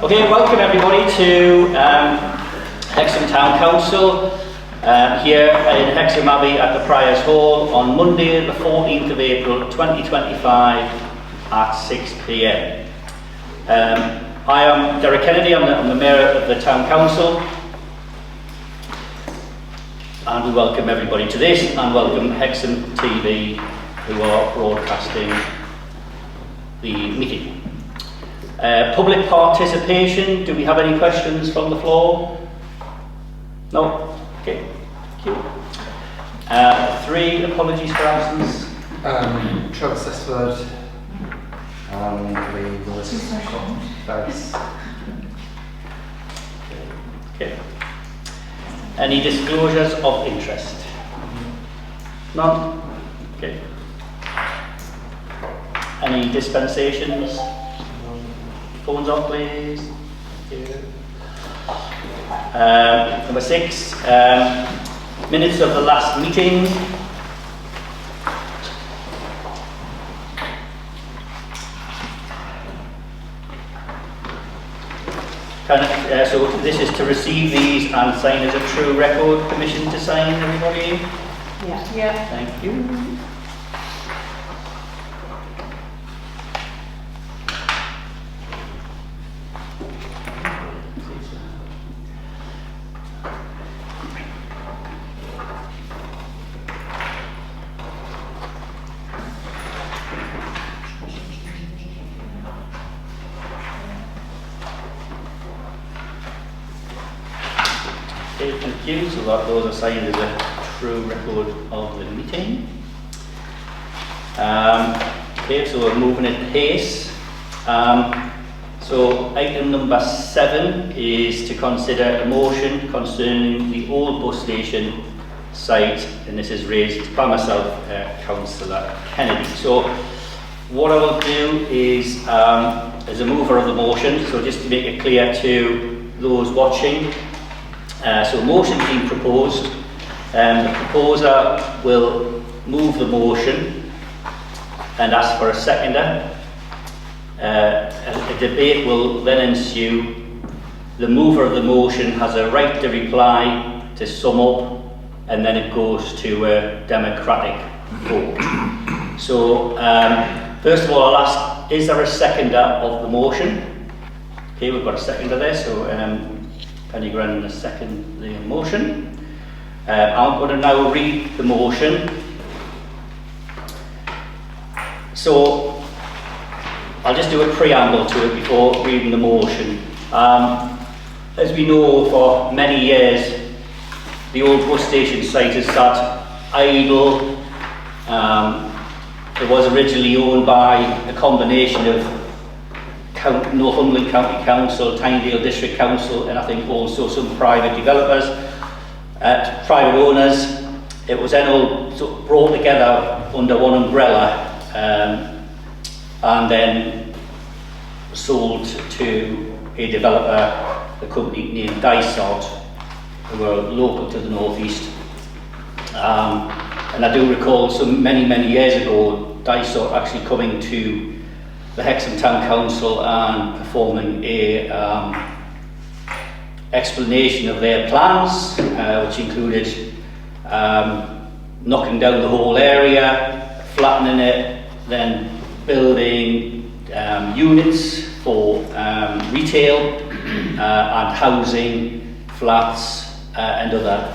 Okay, welcome everybody to Hexham Town Council here in Hexham Abbey at the Prior's Hall on Monday the 14th of April 2025 at 6 p.m. I am Derek Kennedy, I'm the Mayor of the Town Council, and we welcome everybody to this and welcome Hexham TV who are broadcasting the meeting. Public participation, do we have any questions from the floor? No? Okay, thank you. 3 apologies for absence. Trevor Sessford, and Melissa Scott. Thanks. Okay. Any disclosures of interest? None? Okay. Any dispensations? Phones off, please. Number 6, minutes of the last meeting. So this is to receive these and sign as a true record. Permission to sign, everybody? Yeah. Thank you. Okay, thank you. So that those are signed as a true record of the meeting. Okay, so we're moving at pace. So item number 7 is to consider a motion concerning the old bus station site, and this is raised by myself, Councillor Kennedy. So what I will do is, as a mover of the motion, so just to make it clear to those watching, so a motion being proposed, the proposer will move the motion and ask for a seconder. A debate will then ensue. The mover of the motion has a right to reply, to sum up, and then it goes to a democratic vote. So first of all, I'll ask, is there a seconder of the motion? Okay, we've got a seconder there, so Penny Grennan has seconded the motion. I'm going to now read the motion. So I'll just do a preamble to it before reading the motion. As we know, for many years, the old bus station site has sat idle. It was originally owned by a combination of Northumberland County Council, Tynedale District Council, and I think also some private developers, private owners. It was then all sort of brought together under one umbrella and then sold to a developer, a company named Dysart, who were local to the northeast. And I do recall many years ago, Dysart actually coming to the Hexham Town Council and performing a explanation of their plans, which included knocking down the whole area, flattening it, then building units for retail and housing, flats and other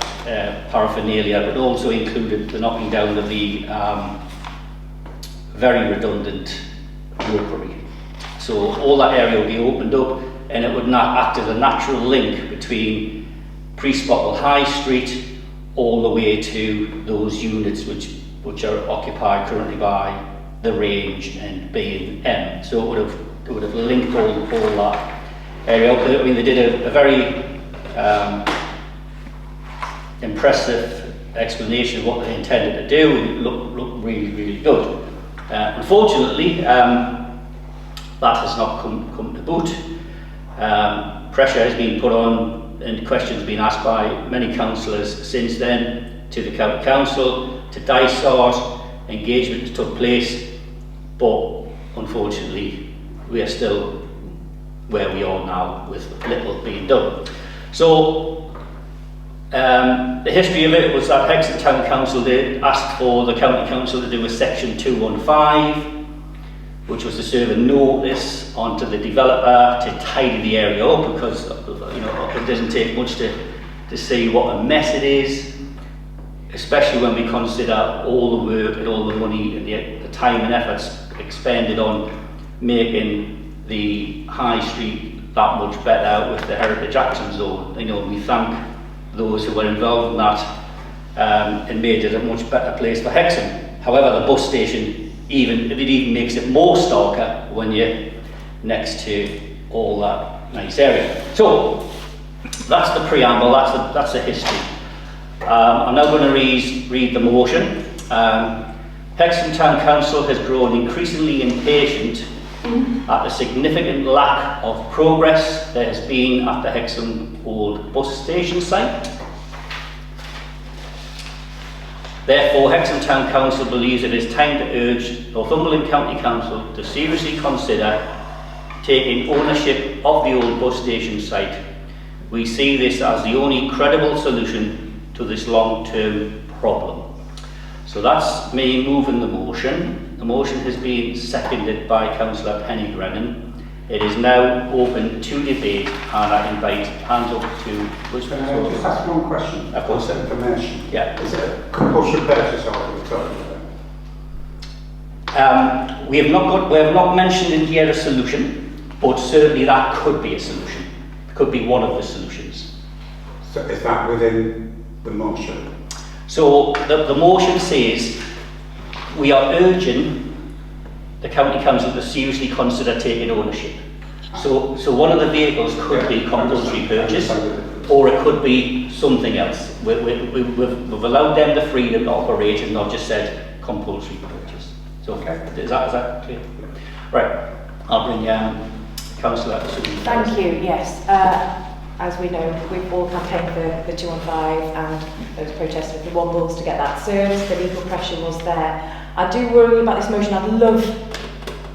paraphernalia, but also included the knocking down of the very redundant rookery. So all that area would be opened up, and it would not act as a natural link between Priestbottle High Street all the way to those units which are occupied currently by the Range and B&M. So it would have linked all that area up. I mean, they did a very impressive explanation of what they intended to do, and it looked really good. Unfortunately, that has not come to boot. Pressure has been put on and questions been asked by many councillors since then to the County Council, to Dysart. Engagement took place, but unfortunately we are still where we are now with little being done. So the history of it was that Hexham Town Council, they asked for the County Council to do a section 215, which was to serve a notice onto the developer to tidy the area up, because it doesn't take much to see what a mess it is, especially when we consider all the work and all the money and the time and efforts expended on making the high street that much better with the Heritage Action Zone. We thank those who were involved in that and made it a much better place for Hexham. However, the bus station it even makes it more starker when you're next to all that nice area. So that's the preamble, that's the history. I'm now going to read the motion. Hexham Town Council has grown increasingly impatient at the significant lack of progress there has been at the Hexham Old Bus Station site. Therefore, Hexham Town Council believes it is time to urge Northumberland County Council to seriously consider taking ownership of the old bus station site. We see this as the only credible solution to this long-term problem. So that's me moving the motion. The motion has been seconded by Councillor Penny-Grennan. It is now open to debate, and I invite hands up to... Can I just ask one question? Of course. Information. Yeah. Is it a compulsory purchase order we're talking about? We have not mentioned in here a solution, but certainly that could be a solution. It could be one of the solutions. So is that within the motion? So the motion says we are urging the County Council to seriously consider taking ownership. So one of the vehicles could be compulsory purchase, or it could be something else. We've allowed them the freedom to operate and not just said compulsory purchase. So is that clear? Right, I'll bring Councillor. Thank you, yes. As we know, we've all campaigned for the 215 and those protests with the one rules to get that served. The legal pressure was there. I do worry about this motion. I'd love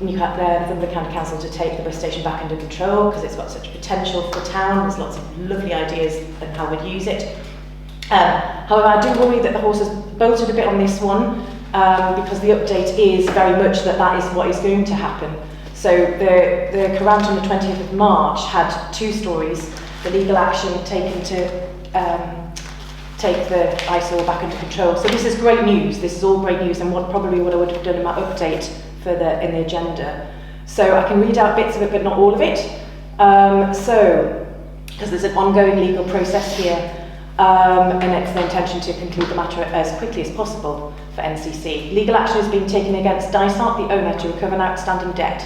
Northumberland County Council to take the bus station back under control, because it's got such potential for the town. There's lots of lovely ideas on how we'd use it. However, I do worry that the horse has bolted a bit on this one, because the update is very much that is what is going to happen. So the Courant on the 20th of March had two stories: the legal action taken to take the eyesore back under control. So this is great news. This is all great news, and probably what I would have done in my update in the agenda. So I can read out bits of it, but not all of it. Because there's an ongoing legal process here, and it's the intention to conclude the matter as quickly as possible for NCC. Legal action is being taken against Dysart, the owner, to recover an outstanding debt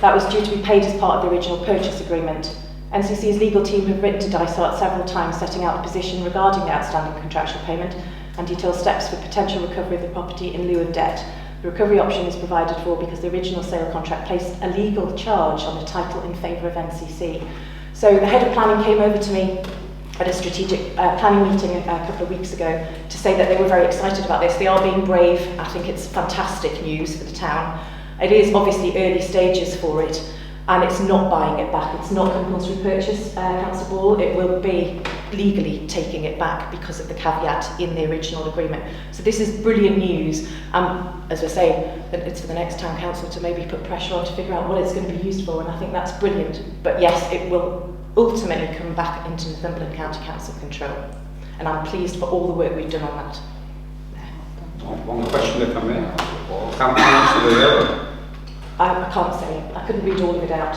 that was due to be paid as part of the original purchase agreement. NCC's legal team have written to Dysart several times setting out a position regarding the outstanding contractual payment and detailed steps for potential recovery of the property in lieu of debt. The recovery option is provided for because the original sale contract placed a legal charge on the title in favour of NCC. So the head of planning came over to me at a strategic planning meeting a couple of weeks ago to say that they were very excited about this. They are being brave. I think it's fantastic news for the town. It is obviously early stages for it, and it's not buying it back. It's not compulsory purchase, Councillor Ball. It will be legally taking it back because of the caveat in the original agreement. So this is brilliant news. As I say, it's for the next town council to maybe put pressure on to figure out what it's going to be used for, and I think that's brilliant. But yes, it will ultimately come back into Northumberland County Council control, and I'm pleased for all the work we've done on that. One question, if I may. How much do they owe? I can't say. I couldn't read all of it out.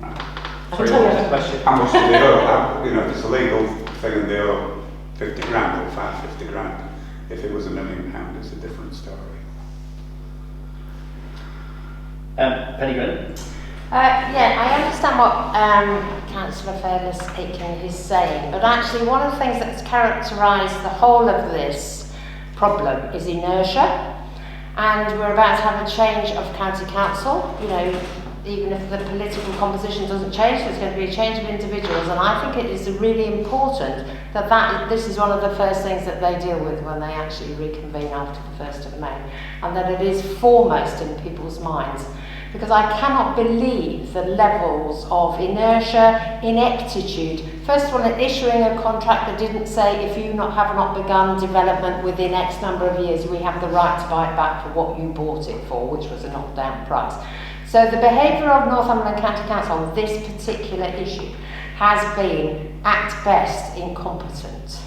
I can Sorry, tell what was the you. question? How much do they owe? If it's a legal thing and they owe 50 grand or 550 grand, if it was £1 million, it's a different story. Penny Grennan. Yeah, I understand what Councillor Fairless Aitken is saying, but actually one of the things that's characterised the whole of this problem is inertia. And we're about to have a change of county council. Even if the political composition doesn't change, there's going to be a change of individuals, and I think it is really important that this is one of the first things that they deal with when they actually reconvene after the 1st of May, and that it is foremost in people's minds. because I cannot believe the levels of inertia, ineptitude. First of all, in issuing a contract that didn't say if you have not begun development within X number of years, we have the right to buy it back for what you bought it for, which was a knockdown price. So the behaviour of Northumberland County Council on this particular issue has been, at best, incompetent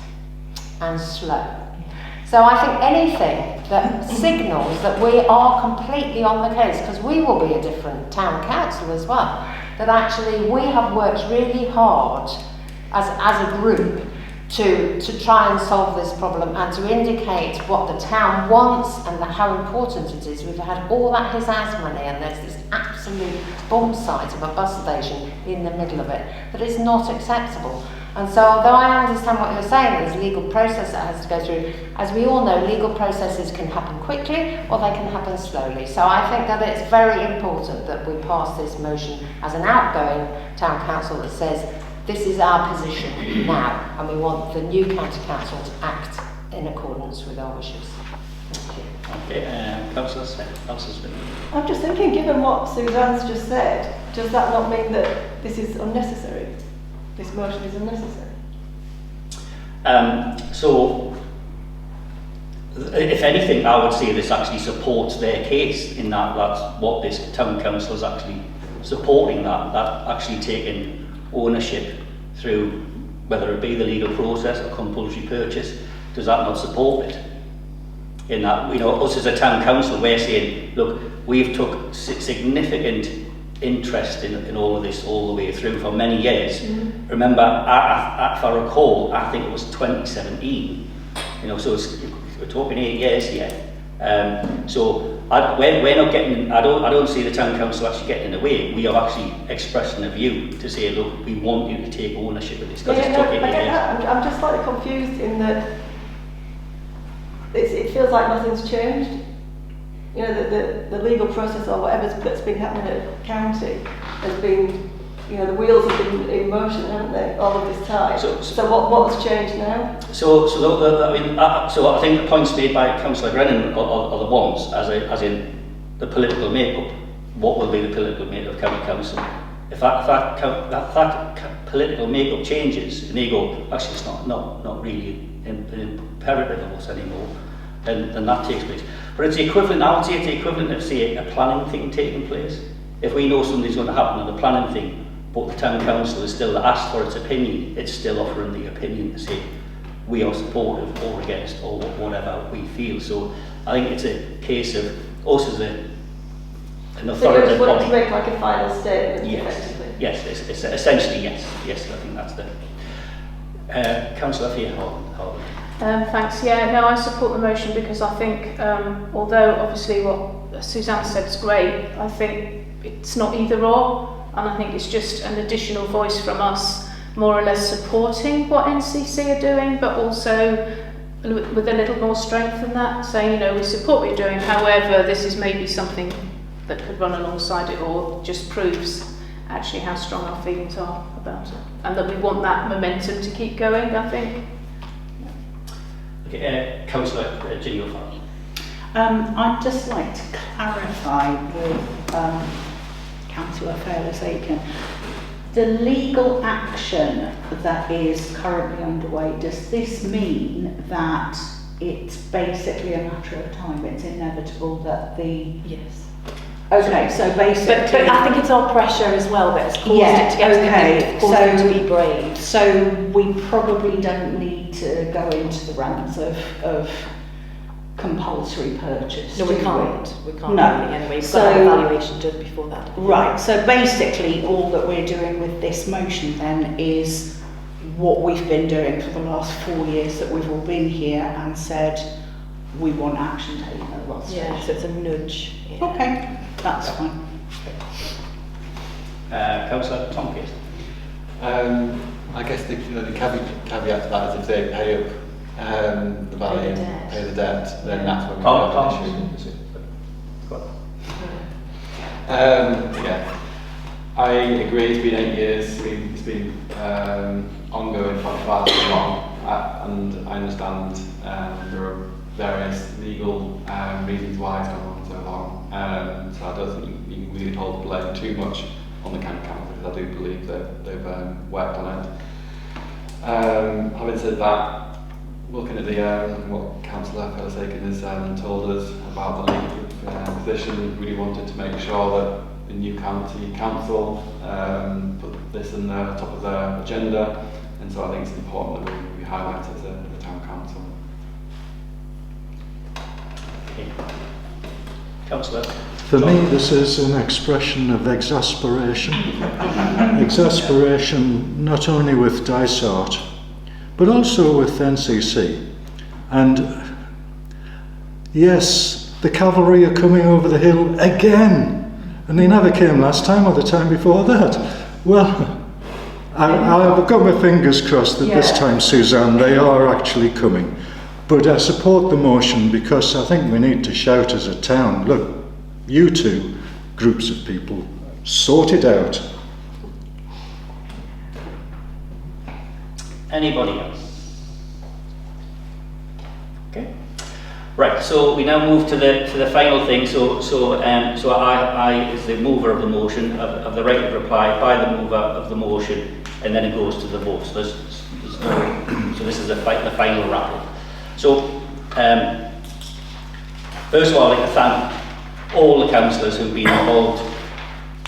and slow. So I think anything that signals that we are completely on the case, because we will be a different town council as well, that actually we have worked really hard as a group to try and solve this problem and to indicate what the town wants and how important it is. We've had all that pizzazz money and there's this absolute bomb site of a bus station in the middle of it that is not acceptable. And so although I understand what you're saying, there's a legal process that has to go through, as we all know, legal processes can happen quickly or they can happen slowly. So I think that it's very important that we pass this motion as an outgoing town council that says this is our position now and we want the new county council to act in accordance with our wishes. Thank you. Okay, Councillor Smith. I'm just thinking, given what Suzanne's just said, does that not mean that this is unnecessary? This motion is unnecessary? So, if anything, I would say this actually supports their case in that that's what this town council is actually supporting, that actually taking ownership through whether it be the legal process or compulsory purchase. Does that not support it? In that, you know, us as a town council, we're saying, look, we've took significant interest in all of this all the way through for many years. Mm-hmm. Remember, if I recall, I think it was 2017. You know, so we're talking 8 years here. So we're not getting. I don't see the town council actually getting in the way. We are actually expressing a view to say, look, we want you to take ownership of this because it's took 8 years. I'm just slightly confused in that it feels like nothing's changed. You know, the legal process or whatever that's been happening at county has been, you know, the wheels have been in motion, haven't they, all of this time? So what's changed now? So I think the points made by Councillor Grennan are the ones, as in the political makeup. What will be the political makeup of county council? If that political makeup changes, and they go, actually, it's not really imperative of us anymore, then that takes place. But it's the equivalent, I would say it's the equivalent of, say, a planning thing taking place. If we know something's going to happen on the planning thing, but the town council is still asked for its opinion, it's still offering the opinion to say we are supportive or against or whatever we feel. So I think it's a case of us as an authoritative So you just want body. to make like a final statement, Yes, effectively? yes, it's essentially yes. Yes, I think that's the... Councillor Fairholm. Thanks. Yeah, no, I support the motion because I think, although obviously what Suzanne said is great, I think it's not either or, and I think it's just an additional voice from us, more or less supporting what NCC are doing, but also with a little more strength than that, saying, you know, we support what you're doing, however, this is maybe something that could run alongside it or just proves actually how strong our feelings are about it, and that we want that momentum to keep going, I think. Okay, Councillor Ginny O'Farrell. I'd just like to clarify with Councillor Fairless-Aiken. The legal action that is currently underway, does this mean that it's basically a matter of time? It's inevitable that the... Yes. Okay, so basically... But I think it's our pressure as well that has caused it to get them to be brave. So we probably don't need to go into the realms of compulsory purchase. No, we can't. We can't. No. Anyway, we've got an evaluation done before that. Right, so basically all that we're doing with this motion then is what we've been doing for the last 4 years that we've all been here and said we want action taken at the last stage. Yeah, so it's a nudge. Yeah. Okay, that's fine. Councillor Tompkins. I guess the caveat to that is if they pay up the value, pay the debt, then that's when we have an issue. Yeah, I agree. It's been 8 years. It's been ongoing for far too long, and I understand there are various legal reasons why it's gone on so long. So I don't think you can really hold the blame too much on the county council, because I do believe that they've worked on it. Having said that, looking at the what Councillor Felsaken has told us about the legal position, we really wanted to make sure that the new county council put this in the top of their agenda, and so I think it's important that we highlight it as the town council. Okay. Councillor. For me, this is an expression of exasperation. Exasperation not only with Dysart, but also with NCC. And yes, the cavalry are coming over the hill again. And they never came last time or the time before that. Well, I've got my fingers crossed that this time, Suzanne, they are actually coming. But I support the motion because I think we need to shout as a town, look, you two groups of people, sort it out. Anybody else? Okay. Right. So we now move to the final thing. So I as the mover of the motion of the right of reply by the mover of the motion, and then it goes to the vote. So there's no. So this is the final wrap up. So first of all, I'd like to thank all the councillors who've been involved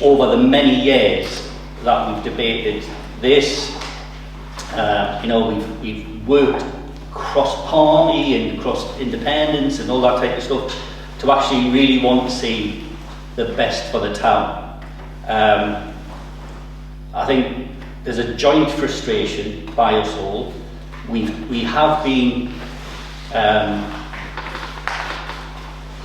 over the many years that we've debated this. We've worked cross-party and cross-independence and all that type of stuff to actually really want to see the best for the town. I think there's a joint frustration by us all. We have been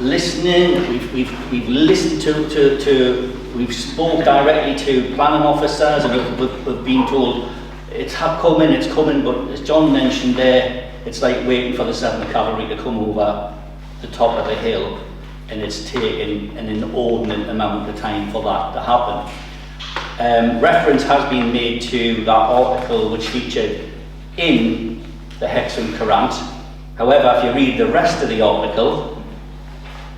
listening. We've listened to we've spoke directly to planning officers, and we've been told it's coming, but as John mentioned there, it's like waiting for the 7th Cavalry to come over the top of the hill, and it's taken an inordinate amount of time for that to happen. Reference has been made to that article which featured in the Hexham Courant. However, if you read the rest of the article,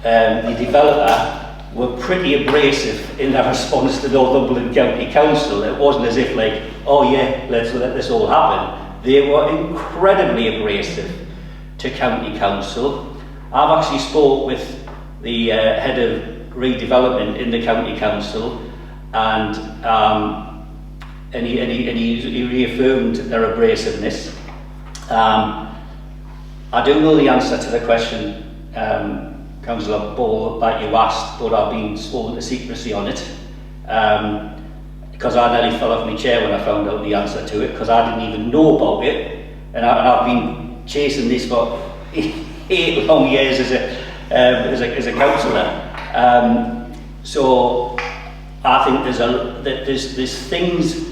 the developer were pretty abrasive in their response to Northumberland County Council. It wasn't as if like, oh yeah, let's let this all happen. They were incredibly abrasive to County Council. I've actually spoke with the head of redevelopment in the County Council, and he reaffirmed their abrasiveness. I do know the answer to the question, Councillor Ball, that you asked, but I've been sworn to secrecy on it, because I nearly fell off my chair when I found out the answer to it, because I didn't even know about it, and I've been chasing this for 8 long years as a councillor. So I think there's things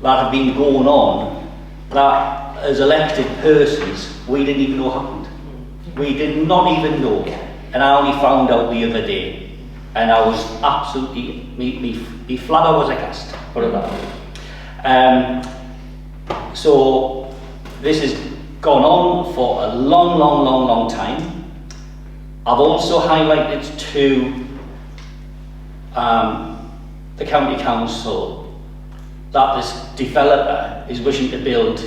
that have been going on that, as elected persons, we didn't even know happened. We did not even know. And I only found out the other day, and I was absolutely, me flabber was aghast, put it that way. So this has gone on for a long time. I've also highlighted to the County Council that this developer is wishing to build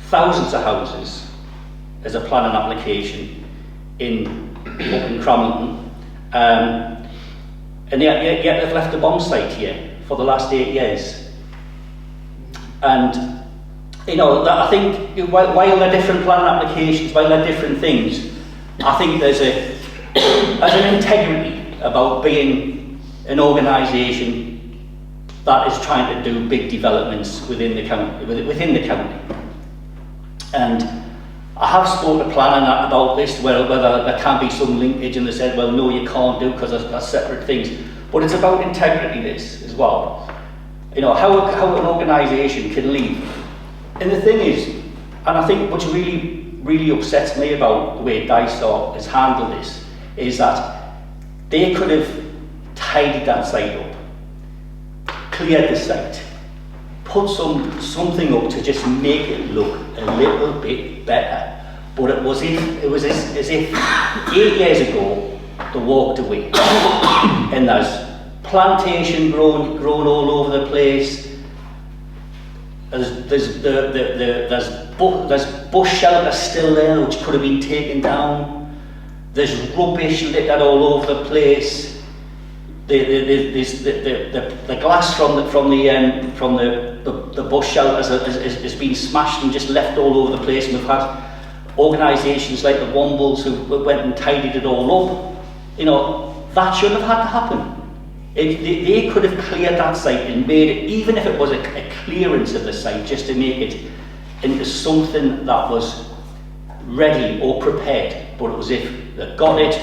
thousands of houses as a planning application up in Cramlington, and yet they've left a bomb site here for the last 8 years. And I think while they're different planning applications, while they're different things, I think there's an integrity about being an organisation that is trying to do big developments within the county. And I have spoken to planning about this, whether there can be some linkage, and they said, well, no, you can't do because they're separate things. But it's about integrity, this as well. How an organisation can leave. And the thing is, and I think what's really upsets me about the way Dysart has handled this, is that they could have tidied that site up, cleared the site, put something up to just make it look a little bit better. But it was as if 8 years ago they walked away. And there's plantation grown all over the place. There's bush shelter still there, which could have been taken down. There's rubbish littered all over the place. The glass from the bush shelters has been smashed and just left all over the place. And we've had organisations like the Wombles who went and tidied it all up. You know, that shouldn't have had to happen. They could have cleared that site and made it, even if it was a clearance of the site, just to make it into something that was ready or prepared. But it was if they got it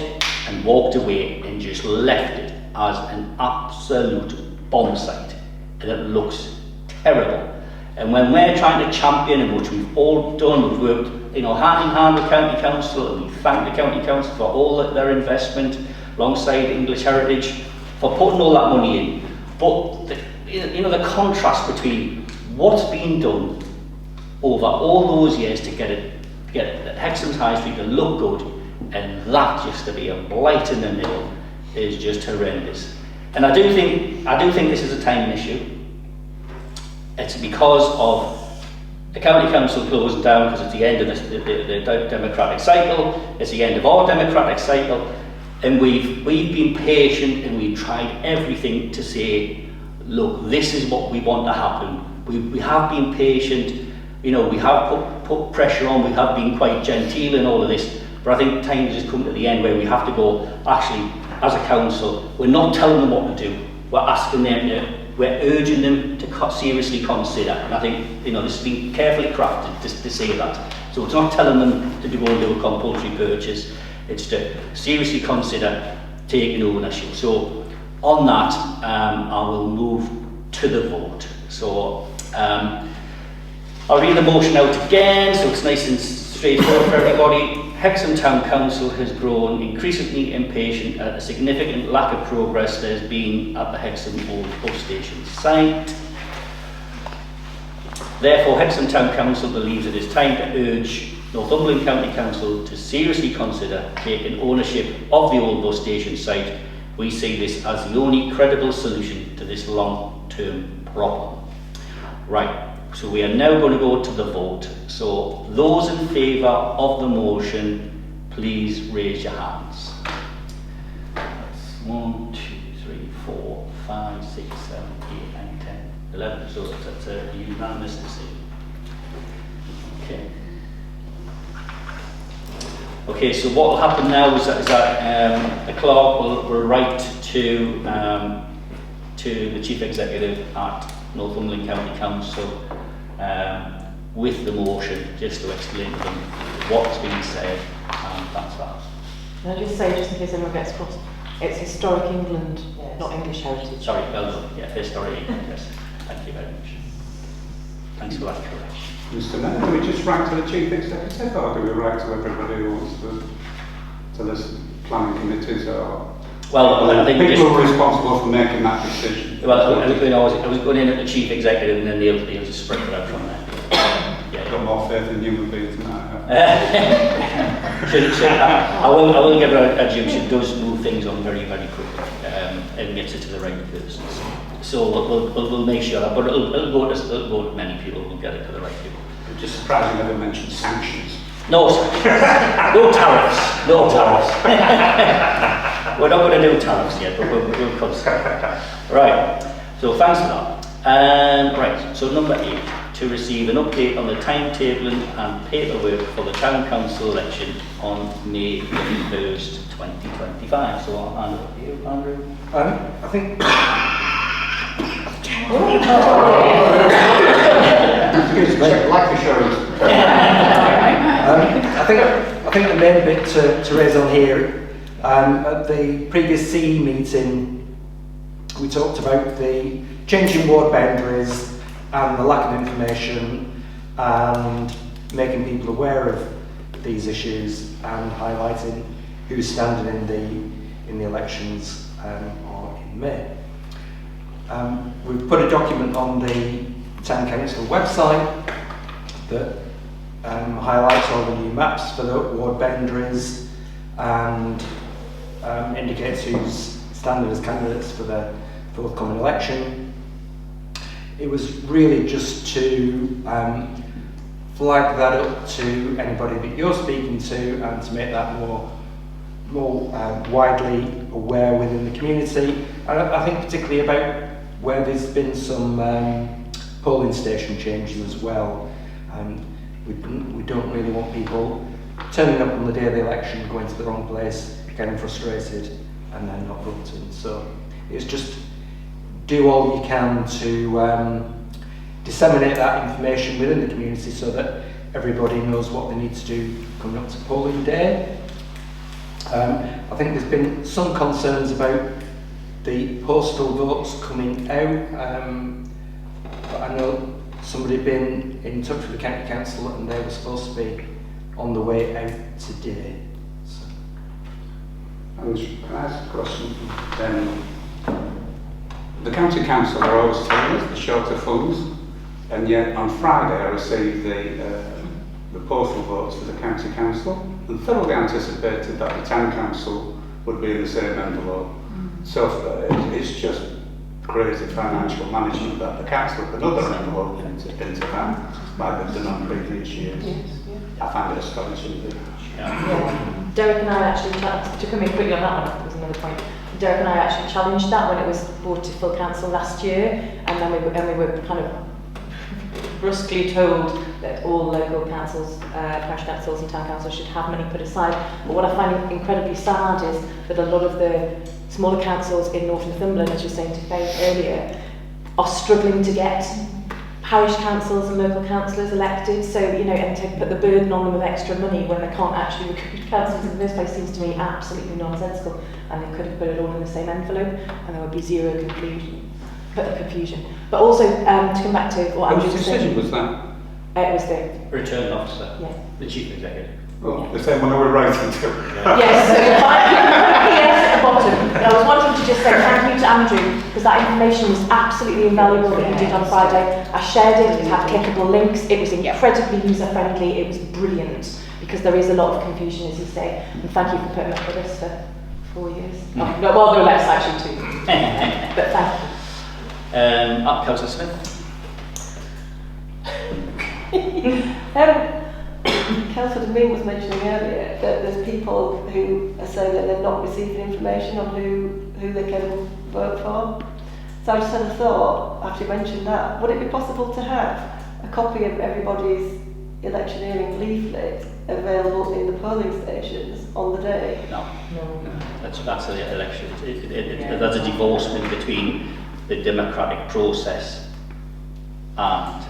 and walked away and just left it as an absolute bomb site, and it looks terrible. And when we're trying to champion it, which we've all done, we've worked, you know, hand in hand with County Council, and we thank the County Council for all their investment alongside English Heritage for putting all that money in. But the contrast between what's been done over all those years to get Hexham's High Street to look good, and that just to be a blight in the middle, is just horrendous. And I do think this is a timing issue. It's because of the County Council closing down, because it's the end of the democratic cycle, it's the end of our democratic cycle, and we've been patient and we've tried everything to say, look, this is what we want to happen. We have been patient, you know, we have put pressure on, we have been quite genteel in all of this, but I think time has just come to the end where we have to go, actually, as a council, we're not telling them what to do, we're urging them to seriously consider. And I think, you know, this has been carefully crafted to say that. So it's not telling them to go and do a compulsory purchase, it's to seriously consider taking ownership. So on that, I will move to the vote. So I'll read the motion out again, so it's nice and straightforward for everybody. Hexham Town Council has grown increasingly impatient at a significant lack of progress there has been at the Hexham Old Bus Station site. Therefore, Hexham Town Council believes it is time to urge Northumberland County Council to seriously consider taking ownership of the old bus station site. We see this as the only credible solution to this long-term problem. Right. So we are now going to go to the vote. So those in favour of the motion, please raise your hands. That's 1, 2, 3, 4, 5, 6, 7, 8, 9, 10, 11. So that's a unanimous decision. Okay. Okay, so what will happen now is that the clerk will write to the Chief Executive at Northumberland County Council with the motion, just to explain to them what's been said, and that's that. Can I just say, just in case anyone gets crossed, it's Historic England, Yes. not English Heritage. Sorry, well done. Yeah, Historic England, yes. Thank you very much. Thanks for that correction. Mr. Mayor, do we just write to the Chief Executive, or do we write to everybody who wants to this planning committees, or Well, I think people who are responsible for making that decision? Well, I was going in at the Chief Executive, and then they'll just spread it out from there. I've got more faith in human beings than I have. I will give her a due. She does move things on very, very quickly and gets it to the right persons. So we'll make sure that, but it'll go to many people. We'll get it to the right people. I'm just surprised you never mentioned sanctions. No sanctions. No tariffs. No tariffs. We're not going to do tariffs yet, but we'll consider. Right. So thanks for that. Right. So number 8. To receive an update on the timetabling and paperwork for the Town Council election on May 1st, 2025. So I'll hand over to you, Andrew. I think. Excuse me. Life insurance. I think the main bit to raise on here, at the previous CE meeting, we talked about the changing ward boundaries and the lack of information and making people aware of these issues and highlighting who's standing in the elections or in May. We've put a document on the Town Council website that highlights all the new maps for the ward boundaries and indicates who's standing as candidates for the forthcoming election. It was really just to flag that up to anybody that you're speaking to and to make that more widely aware within the community. And I think particularly about where there's been some polling station changes as well. We don't really want people turning up on the day of the election, going to the wrong place, getting frustrated and then not voting. So it's just do all you can to disseminate that information within the community so that everybody knows what they need to do coming up to polling day. I think there's been some concerns about the postal votes coming out, but I know somebody had been in touch with the county council and they were supposed to be on the way out today. So. Can I ask a question? The county council are always telling us they're short of funds, and yet on Friday I received the postal votes for the county council and thoroughly anticipated that the town council would be in the same envelope. So it's just crazy financial management that the council put another envelope into that, like they've done on previous years. I find it astonishing. Derek and I actually to come in quickly on that one, that was another point. Derek and I actually challenged that when it was brought to full council last year, and then we were kind of brusquely told that all local councils, parish councils and town councils should have money put aside. But what I find incredibly sad is that a lot of the smaller councils in North Northumberland, as you were saying to Faith earlier, are struggling to get parish councils and local councillors elected, so and to put the burden on them of extra money when they can't actually recruit councillors in the first place seems to me absolutely nonsensical, and they could have put it all in the same envelope and there would be zero confusion. But also, to come back to what Andrew was saying. Whose decision was that? It was the Returning officer, yeah. the chief executive. Oh, the same one I was writing to. Yes, so PS at the bottom. But I was wanting to just say thank you to Andrew because that information was absolutely invaluable that he did on Friday. I shared it, it had clickable links, it was incredibly user friendly, it was brilliant because there is a lot of confusion, as you say. And thank you for putting up with us for 4 years. Oh, no, well, no less actually 2. But thank you. Councillor Smith. Councillor Deming was mentioning earlier that there's people who are saying that they're not receiving information on who they can vote for. So I just had a thought, after you mentioned that, would it be possible to have a copy of everybody's electioneering leaflet available in the polling stations on the day? No. That's the election. That's a divorcement between the democratic process and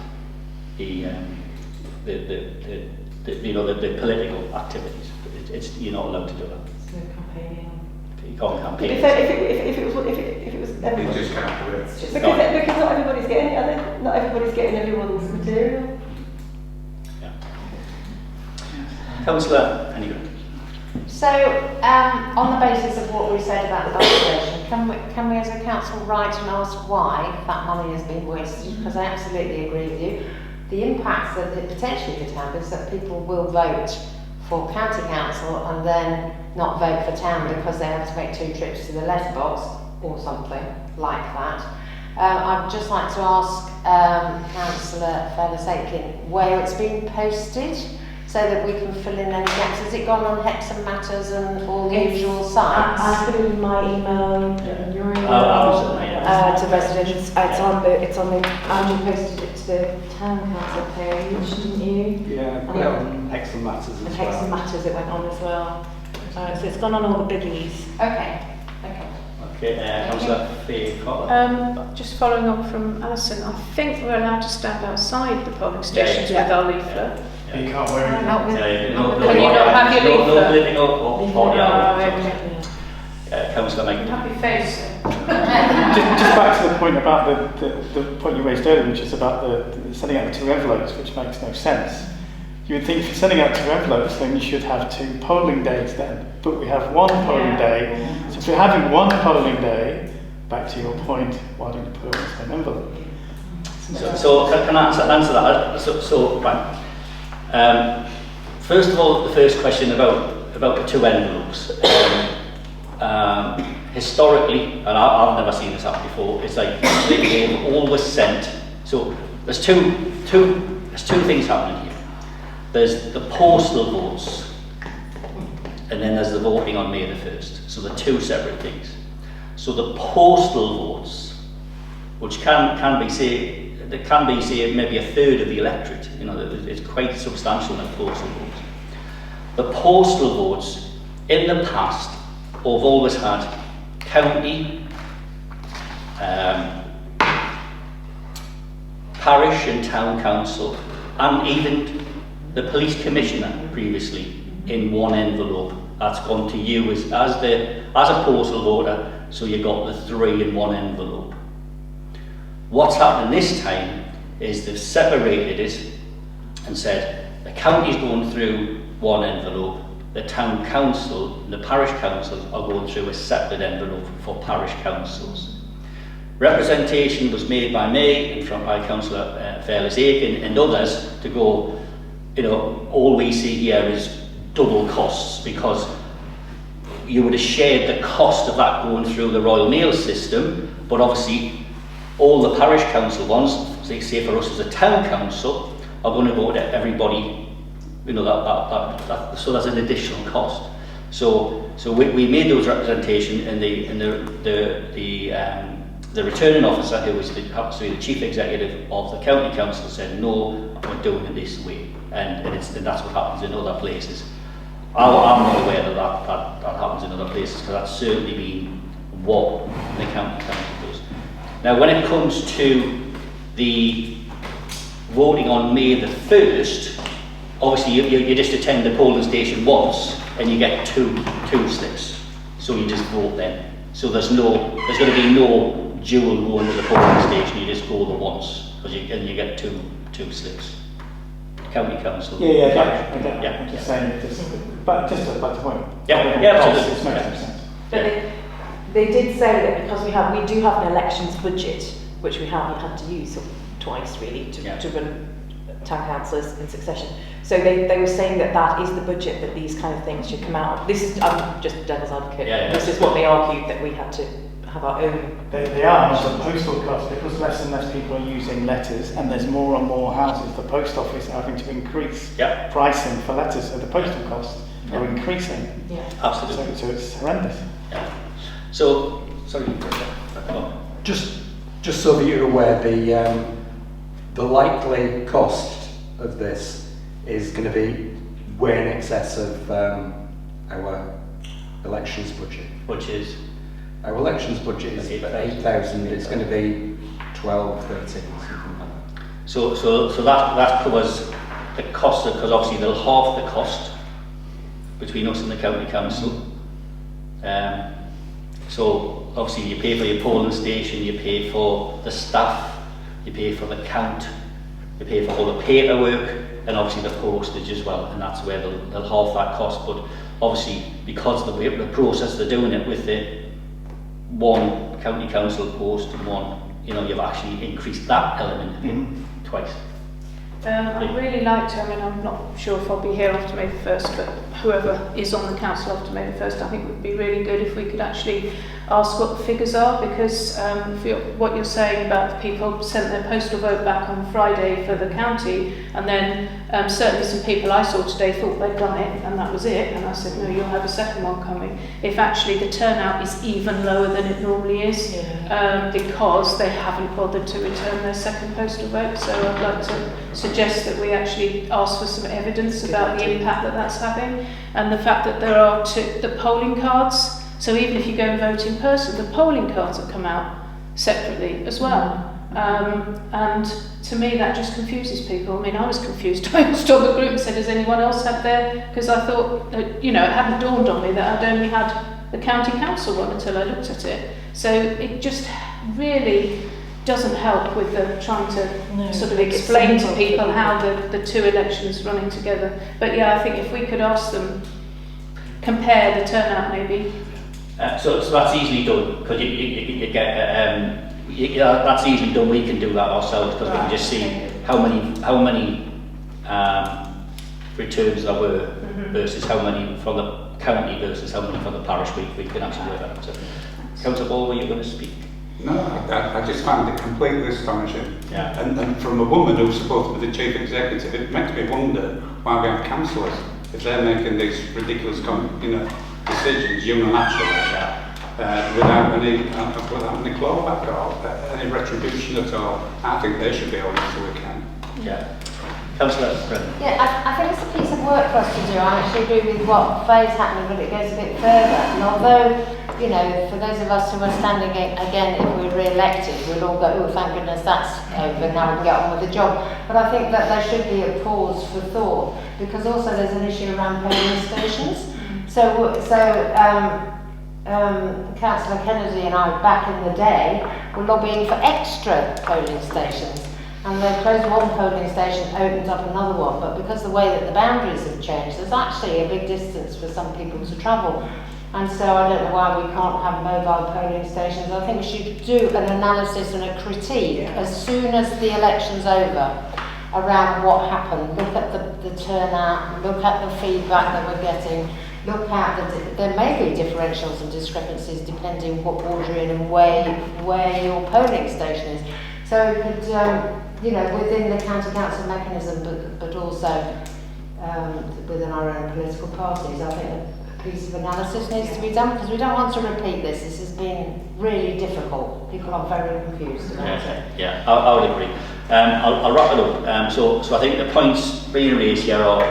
the political activities. You're not allowed to do that. No campaigning. You can't campaign. If it was everybody. You just can't do it. Because not everybody's getting it, not everybody's getting everyone's material. Yeah. Councillor Hennigan. So, on the basis of what we said about the bus station, can we as a council write and ask why that money has been wasted? Because I absolutely agree with you. The impacts that it potentially could have is that people will vote for county council and then not vote for town because they have to make 2 trips to the letterbox or something like that. I'd just like to ask Councillor Fairless-Aitken where it's been posted so that we can fill in any gaps. Has it gone on Hexham Matters and all the usual sites? I put it in my email, your email, to residents. It's on the Andrew posted it to the town council page, didn't you? Yeah, put it on Hexham Matters as well. And Hexham Matters it went on as well. So it's gone on all the biggies. Okay. Okay, Councillor Faye. Just following on from Alison, I think we're allowed to stand outside the polling stations with our leaflet. You can't wear it. Not with, Can you not have your leaflet? No political or party Oh, okay. Councillor Megan. Happy face. Just back to the point about the point you raised earlier, which is about the sending out the 2 envelopes, which makes no sense. You would think if you're sending out 2 envelopes, then you should have 2 polling days then. But we have 1 polling day. So if you're having 1 polling day, back to your point, why don't you put it in the same envelope? So can I answer that? So right. First of all, the first question about the 2 envelopes. historically, and I've never seen this happen before, it's like they've always sent, so there's two things happening here. There's the postal votes, and then there's the voting on May the 1st. So they're two separate things. So the postal votes, which can be say maybe a third of the electorate, you know, it's quite substantial in postal votes. The postal votes in the past have always had county, parish and town council, and even the police commissioner previously in one envelope. That's gone to you as a postal voter, so you got the 3 in one envelope. What's happening this time is they've separated it and said the county's going through one envelope, the town council and the parish councils are going through a separate envelope for parish councils. Representation was made by me and by Councillor Fairless Aiken and others to go, you know, all we see here is double costs, because you would have shared the cost of that going through the Royal Mail system, but obviously all the parish council ones, say for us as a town council, are going to go to everybody, you know, that so that's an additional cost. So we made those representation, and the returning officer, who was happens to be the chief executive of the county council, said no, we're doing it this way, and that's what happens in other places. I'm not aware that happens in other places, because that's certainly been what the county council does. Now, when it comes to the voting on May the 1st, obviously you just attend the polling station once and you get two slips, so you just vote then. So there's going to be no dual going to the polling station. You just go the once, and you get two slips. County council. Yeah. I'm just saying, but just to back to point. Yeah, absolutely. It makes sense. But they did say that because we do have an elections budget, which we have had to use twice really to run town councillors in succession. So they were saying that is the budget that these kind of things should come out of. This is, I'm just devil's advocate. This is what they argued, that we had to have our own. They are, the postal costs, because less and less people are using letters, and there's more and more houses, the post office are having to increase pricing for letters, so the postal costs are increasing. Yeah, absolutely. So it's horrendous. Yeah. So, sorry. Just so that you're aware, the likely cost of this is going to be way in excess of our elections budget. Which is? Our elections budget is 8,000. It's going to be 12, 13, something like that. So that covers the cost, because obviously they'll halve the cost between us and the county council. So obviously you pay for your polling station, you pay for the staff, you pay for the count, you pay for all the paperwork, and obviously the postage as well, and that's where they'll halve that cost. But obviously, because of the process they're doing it with the one county council post and one, you know, you've actually increased that element twice. I'd really like to, I mean, I'm not sure if I'll be here after May the 1st, but whoever is on the council after May the 1st, I think it would be really good if we could actually ask what the figures are, because what you're saying about the people sent their postal vote back on Friday for the county, and then certainly some people I saw today thought they'd done it and that was it, and I said, no, you'll have a second one coming. If actually the turnout is even lower than it normally is, because they haven't bothered to return their second postal vote. So I'd like to suggest that we actually ask for some evidence about the impact that that's having, and the fact that there are the polling cards. So even if you go and vote in person, the polling cards have come out separately as well. And to me that just confuses people. I mean, I was confused. I asked on the group and said, has anyone else had their, because I thought that, you know, it hadn't dawned on me that I'd only had the county council one until I looked at it. So it just really doesn't help with the trying to sort of explain to people how the two elections running together. But yeah, I think if we could ask them, compare the turnout maybe. So that's easily done, because you get that's easily done. We can do that ourselves, because we can just see how many returns there were versus how many from the county versus how many for the parish we can actually work out. So, Councillor Ball, were you going to speak? No, I just find it completely astonishing. Yeah. And from a woman who's supposed to be the chief executive, it makes me wonder why we have councillors if they're making these ridiculous, decisions unilaterally without any clawback or any retribution at all. I think they should be held to account. Yeah. Councillor Brennan. Yeah, I think it's a piece of work for us to do. I actually agree with what Faye's happening, but it goes a bit further. And although, you know, for those of us who are standing again, if we're re-elected, we'll all go, oh, thank goodness that's over, now we can get on with the job. But I think that there should be a pause for thought, because also there's an issue around polling stations. Councillor Kennedy and I, back in the day, were lobbying for extra polling stations. And they closed one polling station, opened up another one, but because the way that the boundaries have changed, there's actually a big distance for some people to travel. And so I don't know why we can't have mobile polling stations. I think we should do an analysis and a critique as soon as the election's over around what happened. Look at the turnout, look at the feedback that we're getting, look at there may be differentials and discrepancies depending what ward you're in and where your polling station is. So it could, within the county council mechanism, but also within our own political parties, I think a piece of analysis needs to be done, because we don't want to repeat this. This has been really difficult. People are very confused about it. Yeah, I would agree. I'll wrap it up. So I think the points being raised here are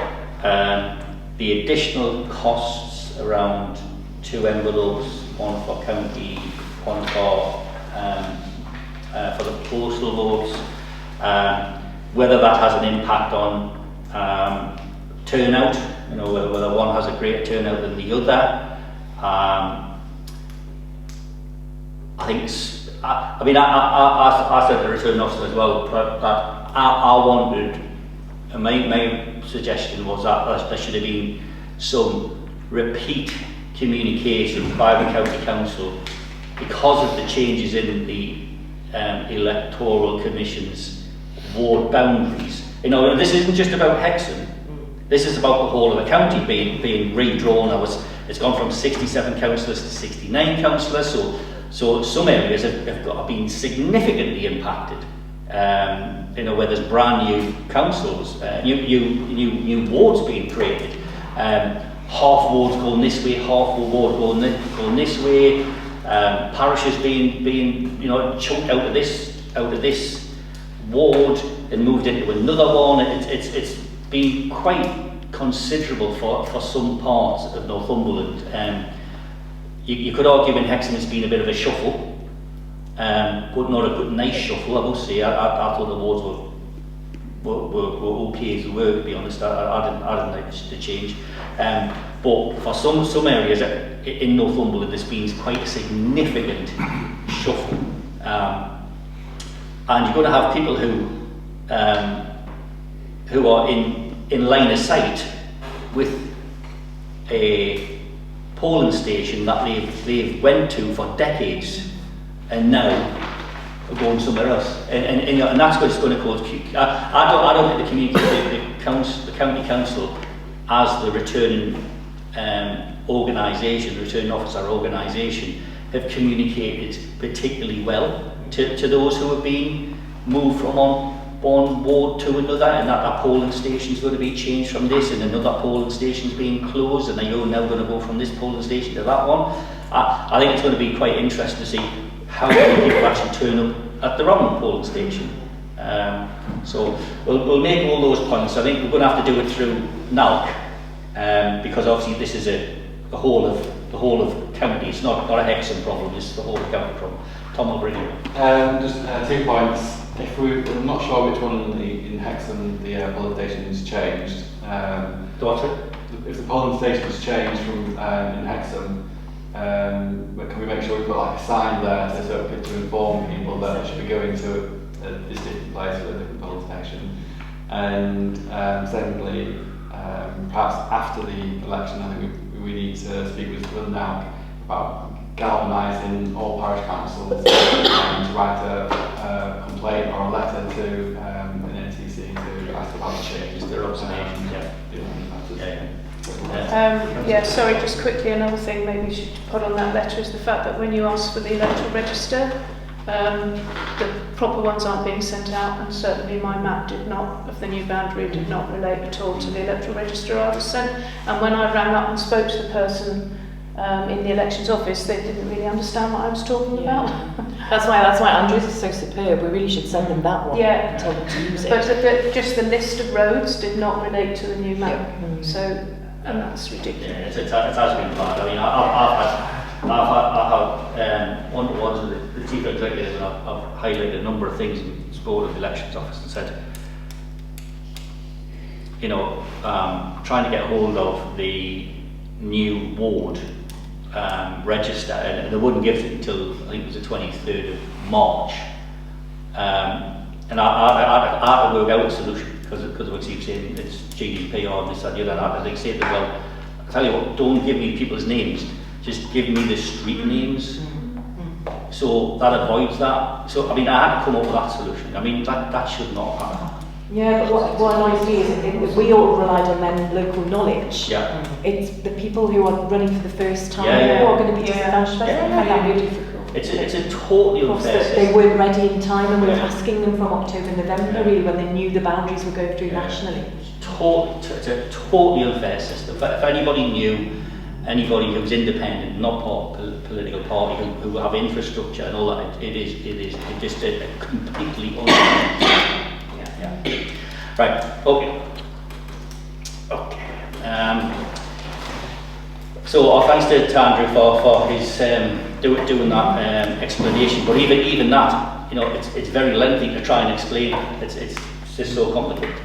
the additional costs around 2 envelopes, one for county, one for the postal votes, whether that has an impact on turnout, whether one has a greater turnout than the other. I think I said the returning officer as well, but I wanted, and my suggestion was that there should have been some repeat communication by the county council because of the changes in the electoral commission's ward boundaries. This isn't just about Hexham. This is about the whole of the county being redrawn. It's gone from 67 councillors to 69 councillors. So some areas have been significantly impacted. Where there's brand new councils, new wards being created. Half wards going this way, half ward going this way. Parishes being chunked out of this ward and moved into another one. It's been quite considerable for some parts of Northumberland. You could argue in Hexham it's been a bit of a shuffle, but not a good nice shuffle, I must say. I thought the wards were okay as they were, to be honest. I didn't like the change. But for some areas in Northumberland, there's been quite a significant shuffle. And you're going to have people who are in line of sight with a polling station that they've went to for decades and now are going somewhere else. And that's what it's going to cause. I don't think the county council as the returning returning officer organisation have communicated particularly well to those who have been moved from one ward to another, and that polling station is going to be changed from this, and another polling station is being closed, and you're now going to go from this polling station to that one. I think it's going to be quite interesting to see how many people actually turn up at the wrong polling station. So we'll make all those points. I think we're going to have to do it through NALC, because obviously this is the whole of county. It's not a Hexham problem. It's the whole of county problem. Tom will bring it. Just 2 points. If we're not sure which one in Hexham the polling station has changed. If the polling station has changed from in Hexham, can we make sure we put like a sign there to inform people that they should be going to this different place or a different polling station? And secondly, perhaps after the election, I think we need to speak with NALC about galvanising all parish councils to write a complaint or a letter to an NTC to ask about the changes. Their observations, Yeah, sorry, just quickly, another thing maybe you should put on that letter is the fact that when you ask for the electoral register, the proper ones aren't being sent out, and certainly my map did not, of the new boundary, did not relate at all to the electoral register I was sent. And when I rang up and spoke to the person in the elections office, they didn't really understand what I was talking about. That's why Andrews is so superb. We really should send them that one. Yeah. And tell them to use it. But just the list of roads did not relate to the new map. So, and that's ridiculous. Yeah, it has been bad. I mean, I've had one-to-ones with the chief executive, and I've highlighted a number of things in support of the elections office and said, you know, trying to get hold of the new ward register, and they wouldn't give it until I think it was the 23rd of March. And I had to work out a solution because we keep saying it's GDPR and this and the other. And they say to them, well, I tell you what, don't give me people's names, just give me the street names. So that avoids that. So I mean, I had to come up with that solution. I mean, that should not happen. Yeah, but what annoys me is we all relied on then local knowledge. Yeah. It's the people who are running for the first time Yeah. who are going to be disadvantaged. I find that really difficult. It's a totally unfair system. They weren't ready in time, and we were asking them from October, November, really, when they knew the boundaries were going through nationally. It's a totally unfair system. If anybody knew, anybody who's independent, not part of a political party, who have infrastructure and all that, it is just a completely unfair. Yeah. Right. Okay. So our thanks to Andrew for his doing that explanation. But even that, you know, it's very lengthy to try and explain. It's just so complicated.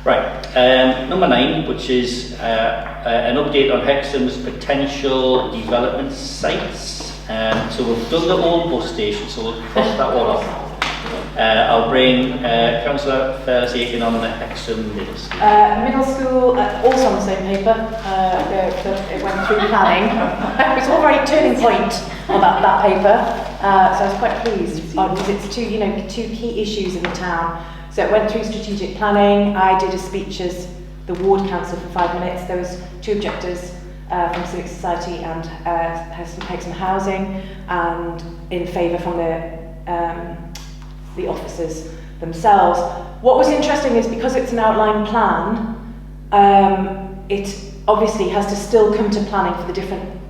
Right. Number 9, which is an update on Hexham's potential development sites. So we've done the old bus station, so we'll cross that one off. I'll bring Councillor Fairless-Aiken on the Hexham Middle School. Middle school, also on the same paper, it went through planning. It was all very turning point on that paper, so I was quite pleased because it's two key issues in the town. So it went through strategic planning. I did a speech as the ward councillor for 5 minutes. There was 2 objectors from Civic Society and Hexham Housing, and in favour from the officers themselves. What was interesting is because it's an outline plan, it obviously has to still come to planning for the different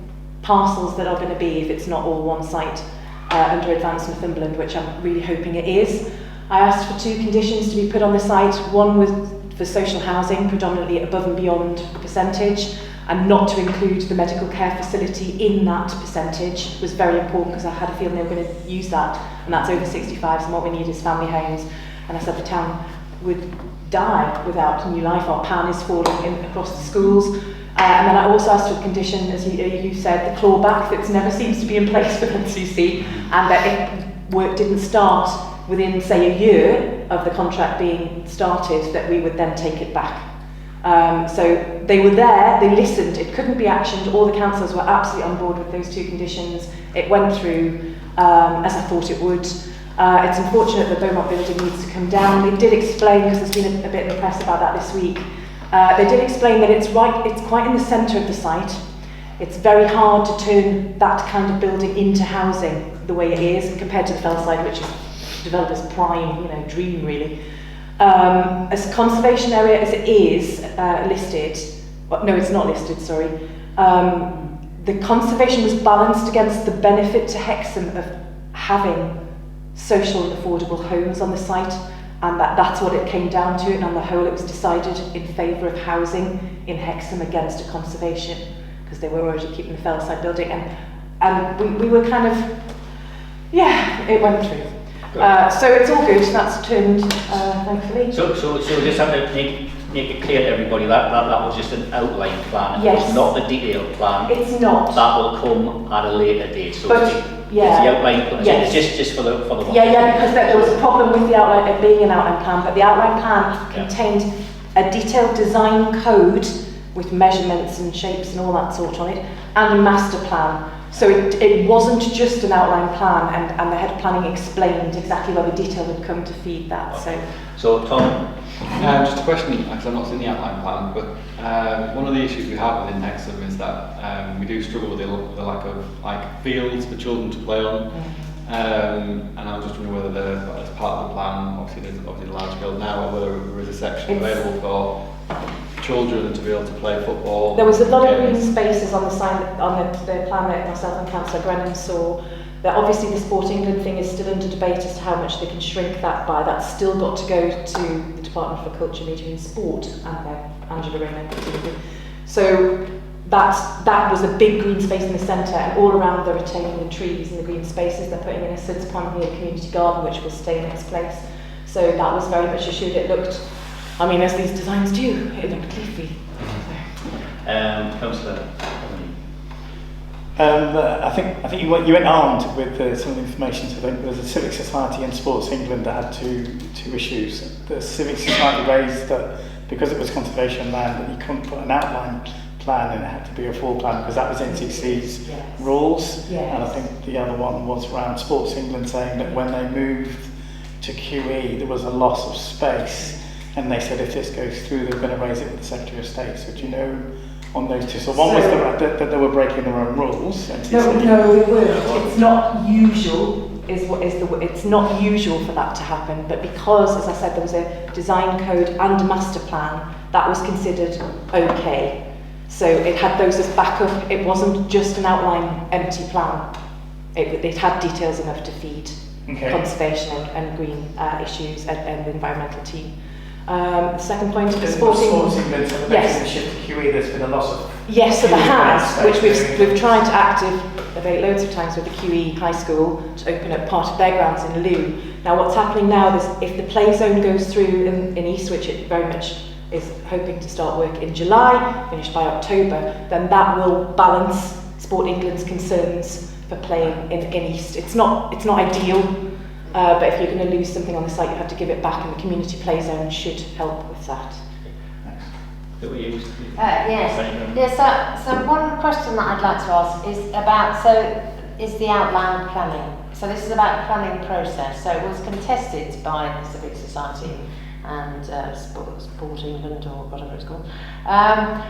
parcels that are going to be, if it's not all one site under Advanced Northumberland, which I'm really hoping it is. I asked for 2 conditions to be put on the site. One was for social housing, predominantly above and beyond the percentage, and not to include the medical care facility in that percentage was very important because I had a feeling they were going to use that, and that's over 65s, and what we need is family homes. And I said the town would die without new life. Our pan is falling across the schools. And then I also asked for the condition, as you said, the clawback that never seems to be in place with NCC, and that if work didn't start within, say, a year of the contract being started, that we would then take it back. So they were there, they listened, it couldn't be actioned, all the councillors were absolutely on board with those 2 conditions. It went through as I thought it would. It's unfortunate the Beaumont building needs to come down. They did explain, because there's been a bit in the press about that this week, they did explain that it's quite in the centre of the site. It's very hard to turn that kind of building into housing the way it is, compared to the Fellside, which is developer's prime, dream really. As a conservation area as it is listed, no, it's not listed, sorry. The conservation was balanced against the benefit to Hexham of having social and affordable homes on the site, and that's what it came down to, and on the whole it was decided in favour of housing in Hexham against a conservation, because they were already keeping the Fellside building, and we were kind of, it went through. So it's all good, that's turned, thankfully. So just have to make it clear to everybody that was just an outline plan. Yes. It's not the detailed plan. It's not. That will come at a later date. So But, it's the outline plan. Yes. It's just for the because there was a problem with the outline, it being an outline plan, but the outline plan contained a detailed design code with measurements and shapes and all that sort on it, and a master plan. So it wasn't just an outline plan, and the head of planning explained exactly where the detail would come to feed that. Okay. So Tom, Just a question, because I've not seen the outline plan, but one of the issues we have within Hexham is that we do struggle with the lack of fields for children to play on. And I was just wondering whether as part of the plan, obviously there's obviously a large field now, or whether there is a section available for children to be able to play football. There was a lot of green spaces on the sign, on the plan that myself and Councillor Brennan saw. That obviously the Sport England thing is still under debate as to how much they can shrink that by. That's still got to go to the Department for Culture, Media and Sport and Angela Raymond. So that was a big green space in the centre, and all around the retaining the trees and the green spaces. They're putting in a Sid's Pond near community garden, which will stay in its place. So that was very much assured. It looked, I mean, as these designs do, it looked leafy. Councillor. I think you went armed with some of the information. So I think there was a Civic Society and Sports England that had two issues. The Civic Society raised that because it was conservation land, that you couldn't put an outline plan and it had to be a full plan because that was NCC's rules. Yes. And I think the other one was around Sports England saying that when they moved to QE, there was a loss of space. And they said if this goes through, they're going to raise it with the Secretary of State. So do you know on those two? So one was that they were breaking their own rules. No, it weren't. It's not usual. It's not usual for that to happen. But because, as I said, there was a design code and a master plan, that was considered okay. So it had those as backup. It wasn't just an outline empty plan. It had details enough to feed conservation and green issues and the environmental team. The second point, sporting. Yes. Shift to QE, there's been a loss of. Yes, so there has, which we've tried to activate loads of times with the QE High School to open up part of their grounds in lieu. Now, what's happening now is if the play zone goes through in East, which it very much is hoping to start work in July, finished by October, then that will balance Sport England's concerns for playing in East. It's not ideal. But if you're going to lose something on the site, you have to give it back, and the community play zone should help with that. Yes. So one question that I'd like to ask is about, is the outline planning. So this is about planning process. So it was contested by the Civic Society and Sport England or whatever it's called.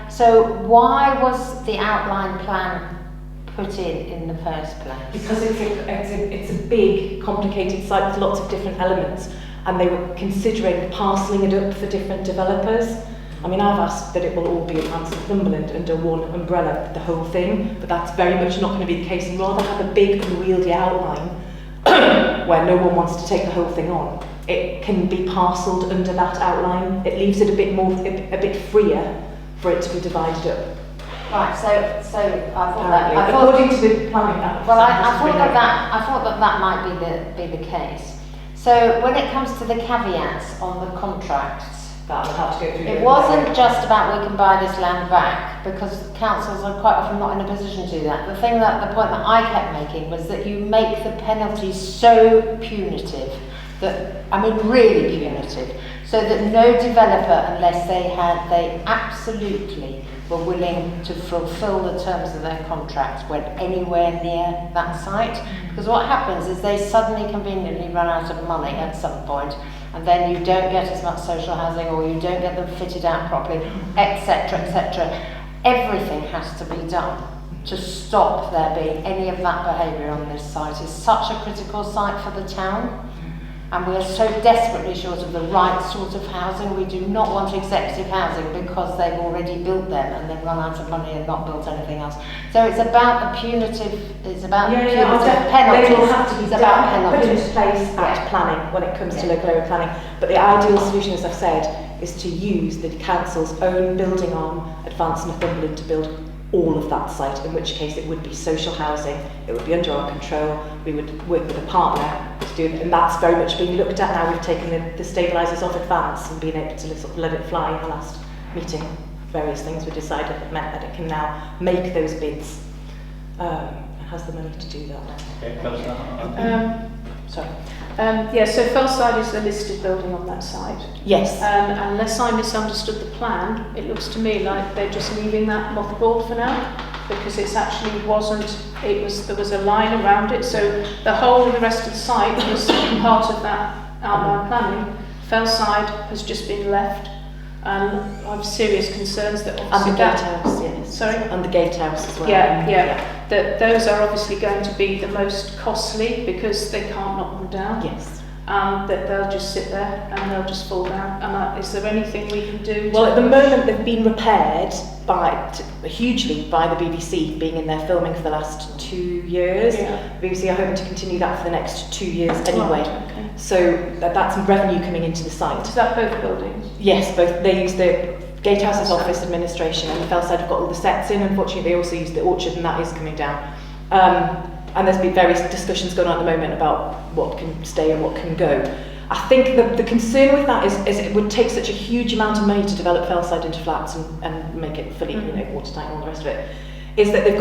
So why was the outline plan put in the first place? Because it's a big, complicated site with lots of different elements, and they were considering parcelling it up for different developers. I mean, I've asked that it will all be advanced Northumberland under one umbrella, the whole thing, but that's very much not going to be the case, and rather have a big unwieldy outline where no one wants to take the whole thing on. It can be parcelled under that outline. It leaves it a bit freer for it to be divided up. Right, so I thought that according to the planning act. Well, I thought that might be the case. So when it comes to the caveats on the contracts, that will have to go through. It wasn't just about we can buy this land back, because councils are quite often not in a position to do that. The point that I kept making was that you make the penalties so punitive that, I mean, really punitive, so that no developer, unless they absolutely were willing to fulfil the terms of their contract, went anywhere near that site. Because what happens is they suddenly conveniently run out of money at some point, and then you don't get as much social housing, or you don't get them fitted out properly, etc., etc. Everything has to be done to stop there being any of that behaviour on this site. It's such a critical site for the town. And we are so desperately short of the right sort of housing. We do not want executive housing because they've already built them and they've run out of money and not built anything else. So it's about the punitive, it's about punitive penalties. They will have to be put into place at planning when it comes to local area planning. But the ideal solution, as I've said, is to use the council's own building arm, Advance Northumberland, to build all of that site, in which case it would be social housing, it would be under our control, we would work with a partner to do it, and that's very much being looked at now. We've taken the stabilisers off Advance and been able to sort of let it fly in the last meeting. Various things were decided that meant that it can now make those bids. It has the money to do that. Sorry. So Fellside is the listed building on that site. Yes. Unless I misunderstood the plan, it looks to me like they're just leaving that mothballed for now, because it's actually there was a line around it, so the whole of the rest of the site was part of that outline planning. Fellside has just been left. I have serious concerns that And obviously the gatehouse, yes. Sorry? And the gatehouse as well. Yeah. That those are obviously going to be the most costly because they can't knock them down. Yes. That they'll just sit there and they'll just fall down. And is there anything we can do? Well, at the moment they've been repaired hugely by the BBC, being in there filming for the last 2 years. Yeah. The BBC are hoping to continue that for the next 2 years anyway. Right, okay. So that's some revenue coming into the site. Is that both buildings? Yes, both. They use the Gatehouse's office administration, and the Fellside have got all the sets in. Unfortunately, they also use the orchard, and that is coming down. And there's been various discussions going on at the moment about what can stay and what can go. I think the concern with that is it would take such a huge amount of money to develop Fellside into flats and make it fully, watertight and all the rest of it. Is that they've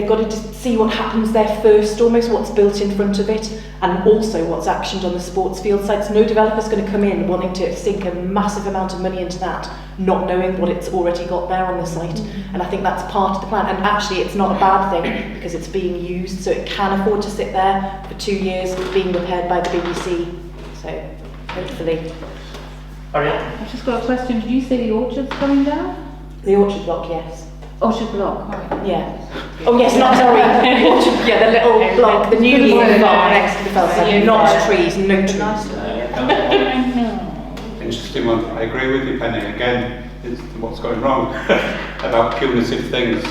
got to see what happens there first, almost what's built in front of it, and also what's actioned on the sports field sites. No developer's going to come in wanting to sink a massive amount of money into that, not knowing what it's already got there on the site. And I think that's part of the plan. And actually, it's not a bad thing because it's being used, so it can afford to sit there for 2 years, being repaired by the BBC. So hopefully. I've just got a question. Did you say the orchard's coming down? The orchard block, yes. Orchard block, right. Yeah. Oh yes, not sorry. Yeah, the little block, the new bar next to the Fellside. Not trees, no trees. Interesting one. I agree with you, Penny. Again, it's what's going wrong about punitive things.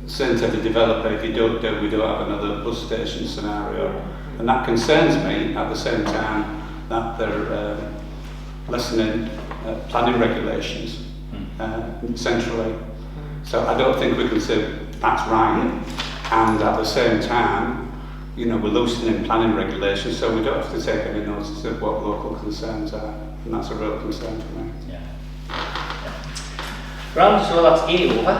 Saying to the developer, if you don't do, we don't have another bus station scenario. And that concerns me at the same time that they're lessening planning regulations centrally. So I don't think we can say that's right. And at the same time, we're loosening planning regulations, so we don't have to take any notice of what local concerns are. And that's a real concern for me. Right, so that's A over.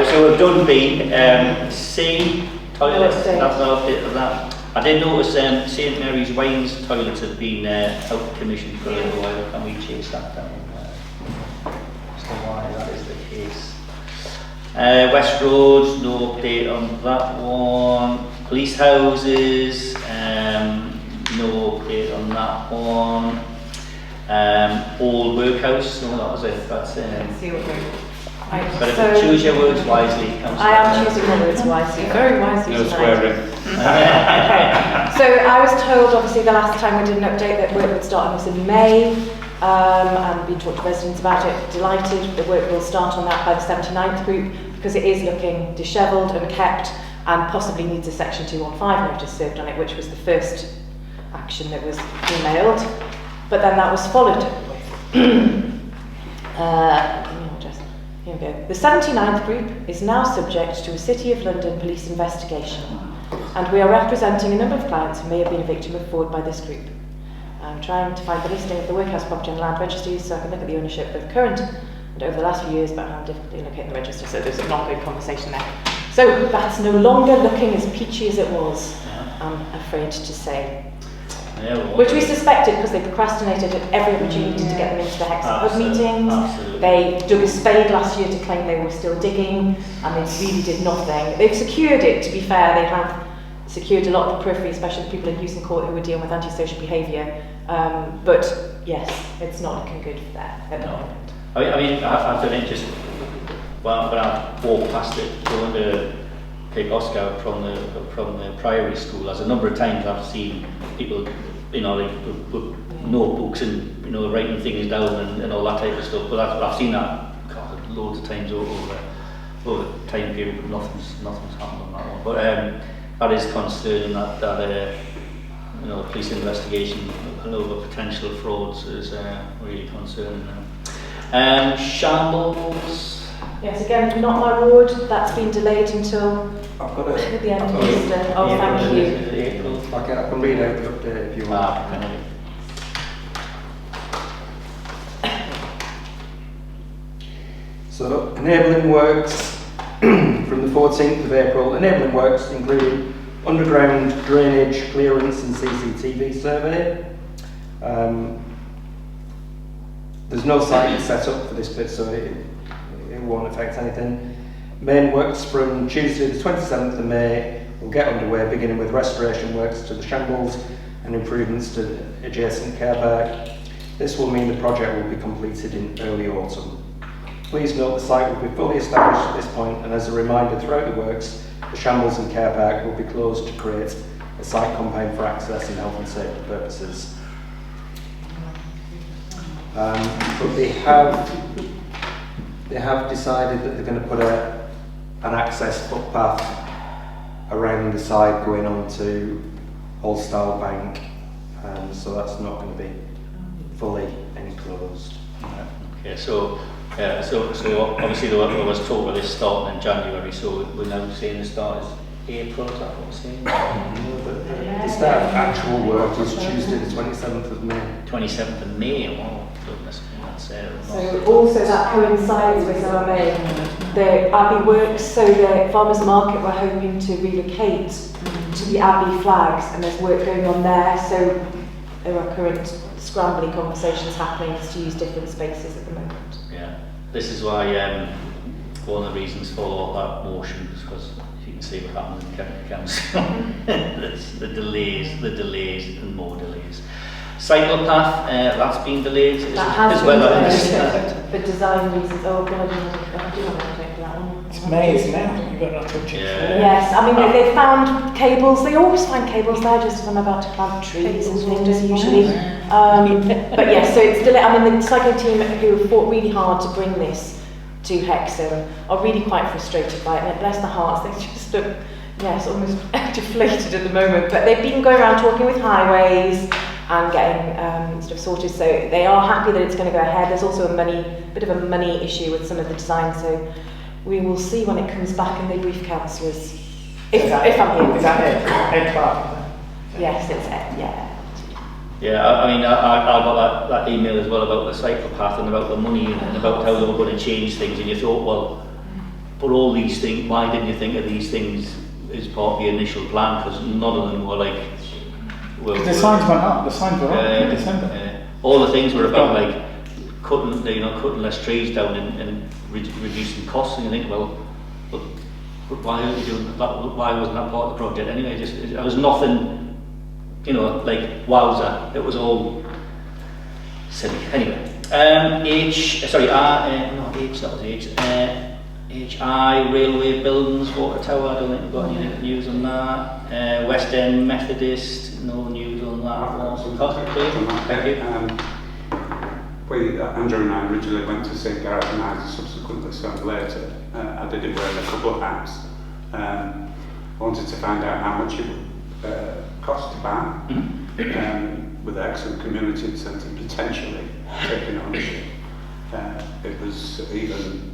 So we've done B. C, toilets, that's not a bit of that. I did notice St Mary's Wines toilets have been out of commission for a little while. Can we chase that down? As to why that is the case. West Roads, no update on that one. Police houses, no update on that one. Old Workhouse, no, that was it. That's but if you choose your words wisely, Councillor. I am choosing my words wisely, very wisely No tonight. swearing. Okay. So I was told, obviously, the last time we did an update that work would start on this in May, and we talked to residents about it. Delighted, the work will start on that by the 79th group because it is looking dishevelled and kept, and possibly needs a Section 215 notice served on it, which was the first action that was emailed. But then that was followed with. Here we go. The 79th group is now subject to a City of London police investigation, and we are representing a number of clients who may have been a victim of fraud by this group. I'm trying to find the listing of the workhouse property and land registries so I can look at the ownership both current and over the last few years, but I'm difficulty locating the register, so there's an ongoing conversation there. So that's no longer looking as peachy as it was, I'm afraid to say. Yeah, well, Which we suspected because they procrastinated at every opportunity to get them into the Hexham Hub meetings. Absolutely. They dug a spade last year to claim they were still digging, and they really did nothing. They've secured it, to be fair. They have secured a lot of the periphery, especially the people in Houston Court who were dealing with antisocial behaviour. But yes, it's not looking good for that at the moment. I mean, I've done it just when I walked past it, going to pick Oscar from the primary school. As a number of times I've seen people, with notebooks and writing things down and all that type of stuff. But I've seen that loads of times over time period, but nothing's happened on that one. But that is concerning that police investigation over potential frauds is really concerning. Shambles. Yes, again, not my ward. That's been delayed until I've got the end of Easter. Oh, thank you. I can read out the update if you want. So, enabling works from the 14th of April. Enabling works including underground drainage clearance and CCTV survey. There's no site set up for this bit, so it won't affect anything. Main works from Tuesday the 27th of May will get underway, beginning with restoration works to the shambles and improvements to the adjacent care park. This will mean the project will be completed in early autumn. Please note the site will be fully established at this point, and as a reminder, throughout the works, the shambles and care park will be closed to create a site compound for access and health and safety purposes. But they have decided that they're going to put an access footpath around the side going on to Holstall Bank, so that's not going to be fully enclosed. Okay, so obviously there was talk of this starting in January, so we're now saying the start is April, is that what we're saying? The start of actual work is Tuesday the 27th of May. 27th of May, oh goodness, that's So also that coincides with the Abbey works, so the farmers market were hoping to relocate to the Abbey flags, and there's work going on there, so there are current scrambling conversations happening to use different spaces at the moment. Yeah, this is why one of the reasons for that motion is because you can see what happened in the county council. The delays and more delays. Cycle path, that's been delayed That has as been well. delayed for design reasons. Oh God, I do want to take that one. It's May, isn't it? You've got that to check. Yes, I mean they found cables. They always find cables there just as I'm about to plant trees and things usually. But yes, so it's delayed. I mean the Psycho team who have fought really hard to bring this to Hexham are really quite frustrated by it. And bless their hearts, they just look, yes, almost deflated at the moment. But they've been going around talking with highways and getting sort of sorted. So they are happy that it's going to go ahead. There's also a bit of a money issue with some of the design. So we will see when it comes back and they brief councillors. If I'm here. Is that Ed Clark? Yes, it's Ed, yeah. Yeah, I mean, I got that email as well about the cycle path and about the money and about how they were going to change things, and you thought, well, for all these things, why didn't you think of these things as part of the initial plan? Because none of them were like... Because the signs went up, in December. All the things were about like cutting less trees down and reducing costs, and you think, well, why are you doing that? Why wasn't that part of the project anyway? It was nothing... like wowza, it was all silly. Anyway, HI, railway buildings, water tower, I don't think we've got any news on that. West End Methodist, no news on that. Thank you. Andrew and I originally went to see Gareth and I subsequently saw him later. I did it wearing a couple of hats. I wanted to find out how much it would cost to buy, with the Hexham Community Centre potentially taking ownership. It was even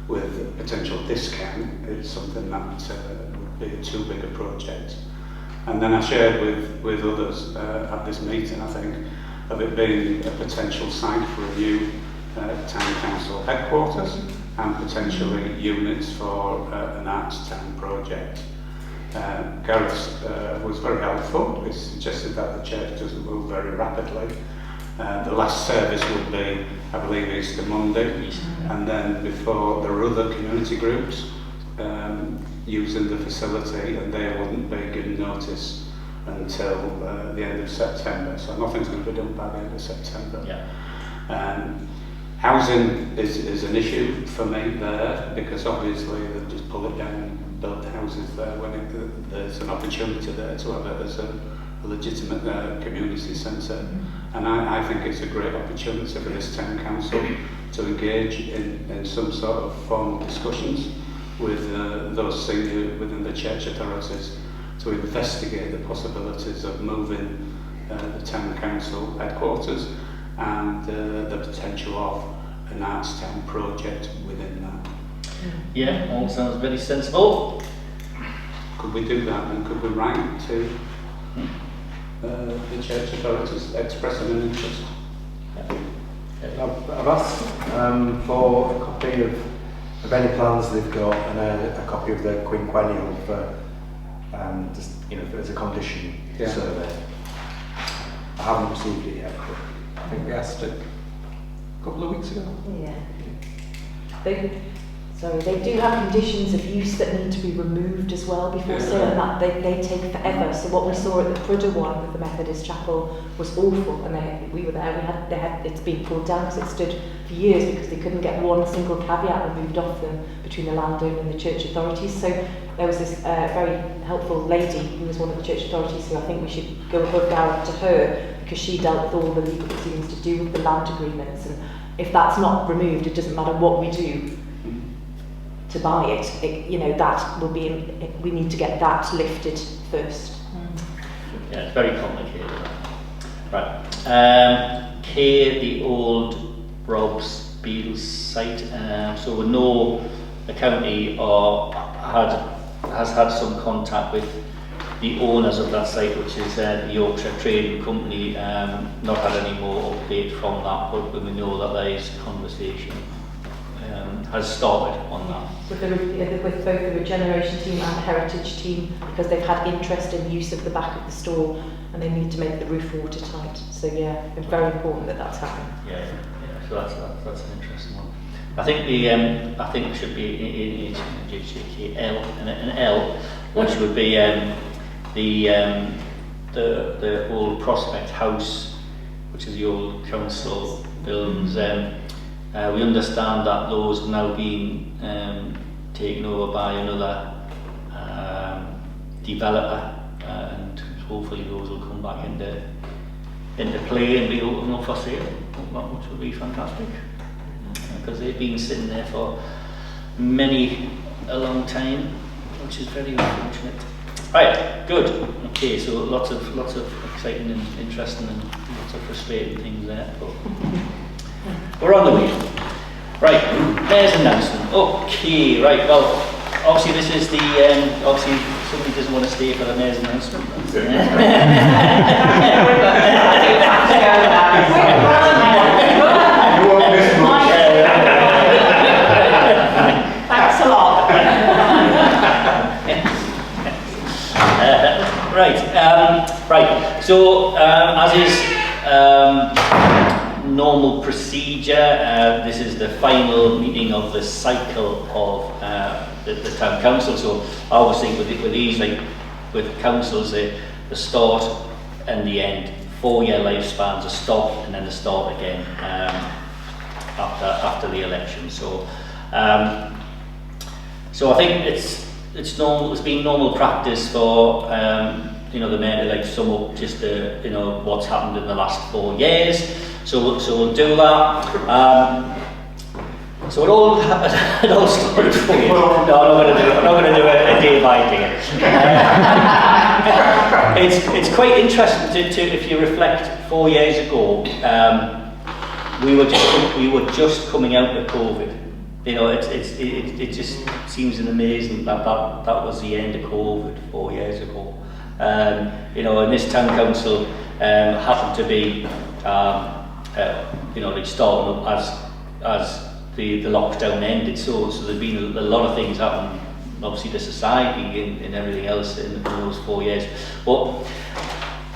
with a potential discount, it's something that would be too big a project. And then I shared with others at this meeting, I think, of it being a potential site for a new town council headquarters and potentially units for an arts town project. Gareth was very helpful. He suggested that the church doesn't move very rapidly. The last service would be, I believe, Easter Monday, and then before there are other community groups using the facility, and they wouldn't be given notice until the end of September. So nothing's going to be done by the end of September. Yeah. Housing is an issue for me there, because obviously they just pull it down and build houses there when there's an opportunity there to have it as a legitimate community centre. And I think it's a great opportunity for this town council to engage in some sort of formal discussions with those senior within the church authorities to investigate the possibilities of moving the town council headquarters and the potential of an arts town project within that. Yeah, all sounds very sensible. Could we do that, and could we write to the church authorities expressing an interest? I've asked for a copy of any plans they've got and a copy of the quinquennial for just, as a condition survey. I haven't received it yet, but I think we asked it a couple of weeks ago. Yeah. Sorry, they do have conditions of use that need to be removed as well before sale, and that they take forever. So what we saw at the Prudder one with the Methodist Chapel was awful, and we were there. It's been pulled down because it stood for years because they couldn't get one single caveat removed off them between the landowner and the church authorities. So there was this very helpful lady who was one of the church authorities, who I think we should go above down to her, because she dealt with all the legal proceedings to do with the land agreements. And if that's not removed, it doesn't matter what we do to buy it, you know, that will be, we need to get that lifted first. Yeah, it's very complicated. Right. K, the old Rob's Beatles site. So we know the county has had some contact with the owners of that site, which is the Yorkshire Trading Company. Not had any more update from that, but we know that there is conversation has started on that. With both the regeneration team and the heritage team, because they've had interest in use of the back of the store, and they need to make the roof watertight. So yeah, it's very important that that's happening. Yeah. So that's an interesting one. I think there should be an L, which would be the old Prospect House, which is the old council buildings. We understand that those have now been taken over by another developer, and hopefully those will come back into play and be open up for sale, which would be fantastic, because they've been sitting there for a long time, which is very unfortunate. Right, good. Okay, so lots of exciting and interesting and lots of frustrating things there, but we're on the way. Right, there's an announcement. Okay, right, well, obviously this is the, obviously somebody doesn't want to stay for the mayor's announcement. Thanks a lot. Right, so as is normal procedure, this is the final meeting of the cycle of the town council. So I always think with these, like with councils, the start and the end, 4-year lifespans, a stop and then the start again after the election. So so I think it's normal. It's been normal practice for the mayor to like sum up just what's happened in the last 4 years. So we'll do that. So it all started for you. No, I'm not going to do it a day by day. It's quite interesting to if you reflect 4 years ago. We were just coming out of COVID. It just seems amazing that was the end of COVID 4 years ago. And this town council happened to be like starting up as the lockdown ended. So there's been a lot of things happening, obviously to society and everything else in those 4 years. But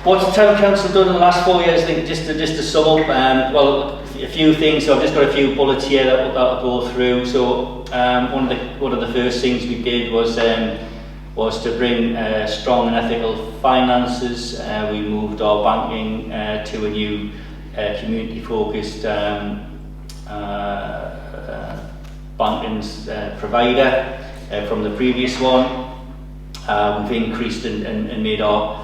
what's the town council done in the last 4 years? I think just to sum up, well, a few things. So I've just got a few bullets here that I'll go through. So one of the first things we did was to bring strong and ethical finances. We moved our banking to a new community-focused banking provider from the previous one. We've increased and made our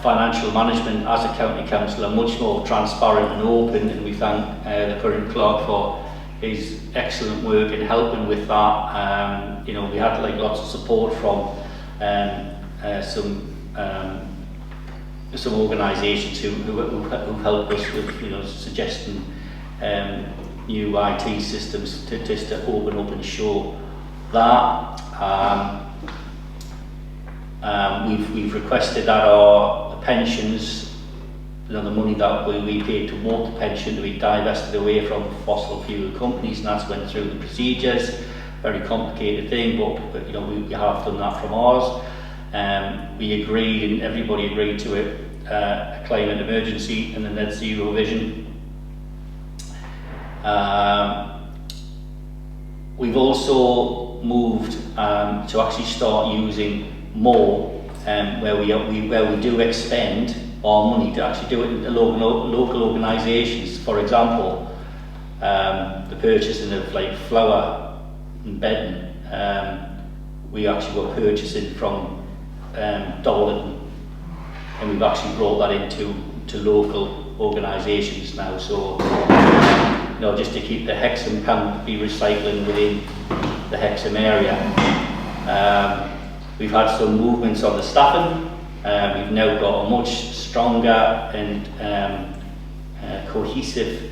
financial management as a county councillor much more transparent and open, and we thank the current clerk for his excellent work in helping with that. We had lots of support from some organisations who helped us with suggesting new IT systems to open up and show that. We've requested that our pensions, the money that we paid toward the pension, to be divested away from fossil fuel companies, and that's went through the procedures. Very complicated thing, but we have done that from ours. We agreed, and everybody agreed to it, a climate emergency and a net zero vision. we've also moved to actually start using more where we do expend our money to actually do it in the local organisations. For example, the purchasing of like flour and bedding, we actually were purchasing from Darlington, and we've actually brought that into local organisations now. So, you know, just to keep the Hexham can be recycling within the Hexham area. We've had some movements on the staffing. We've now got a much stronger and cohesive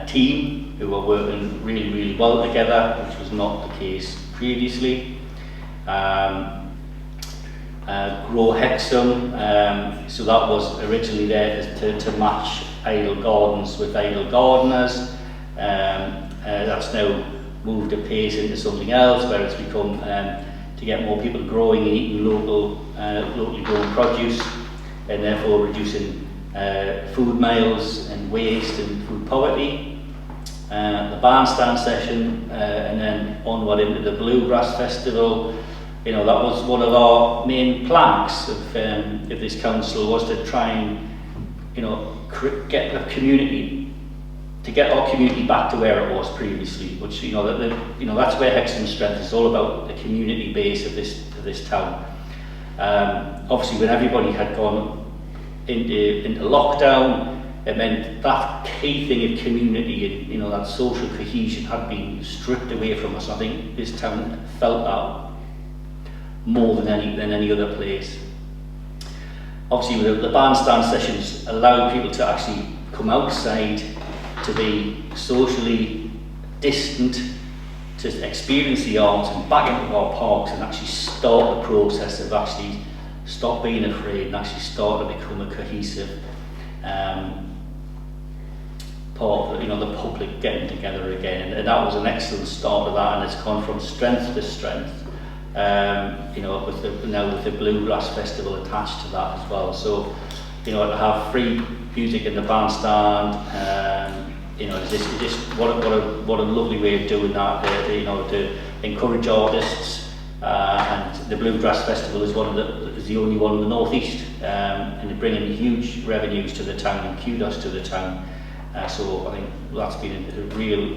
team who are working really, really well together, which was not the case previously. Grow Hexham, so that was originally there to match idle gardens with idle gardeners. That's now moved apace into something else where it's become to get more people growing and eating locally grown produce, and therefore reducing food miles and waste and food poverty. The bandstand session, and then onward into the Bluegrass Festival. You know, that was one of our main planks of this council, was to try and, you know, get the community, to get our community back to where it was previously, which, you know, that's where Hexham's strength is, all about the community base of this town. Obviously, when everybody had gone into lockdown, it meant that key thing of community and, you know, that social cohesion had been stripped away from us. I think this town felt that more than any other place. Obviously, the bandstand sessions allowed people to actually come outside, to be socially distant, to experience the arts and back into our parks and actually start the process of actually stop being afraid and actually start to become a cohesive part of, you know, the public getting together again. And that was an excellent start of that, and it's gone from strength to strength. You know, with the Bluegrass Festival attached to that as well. So, you know, to have free music in the bandstand, you know, it's just what a lovely way of doing that. You know, to encourage artists, and the Bluegrass Festival is the only one in the northeast, and they're bringing huge revenues to the town, and kudos to the town. So I think that's been a real,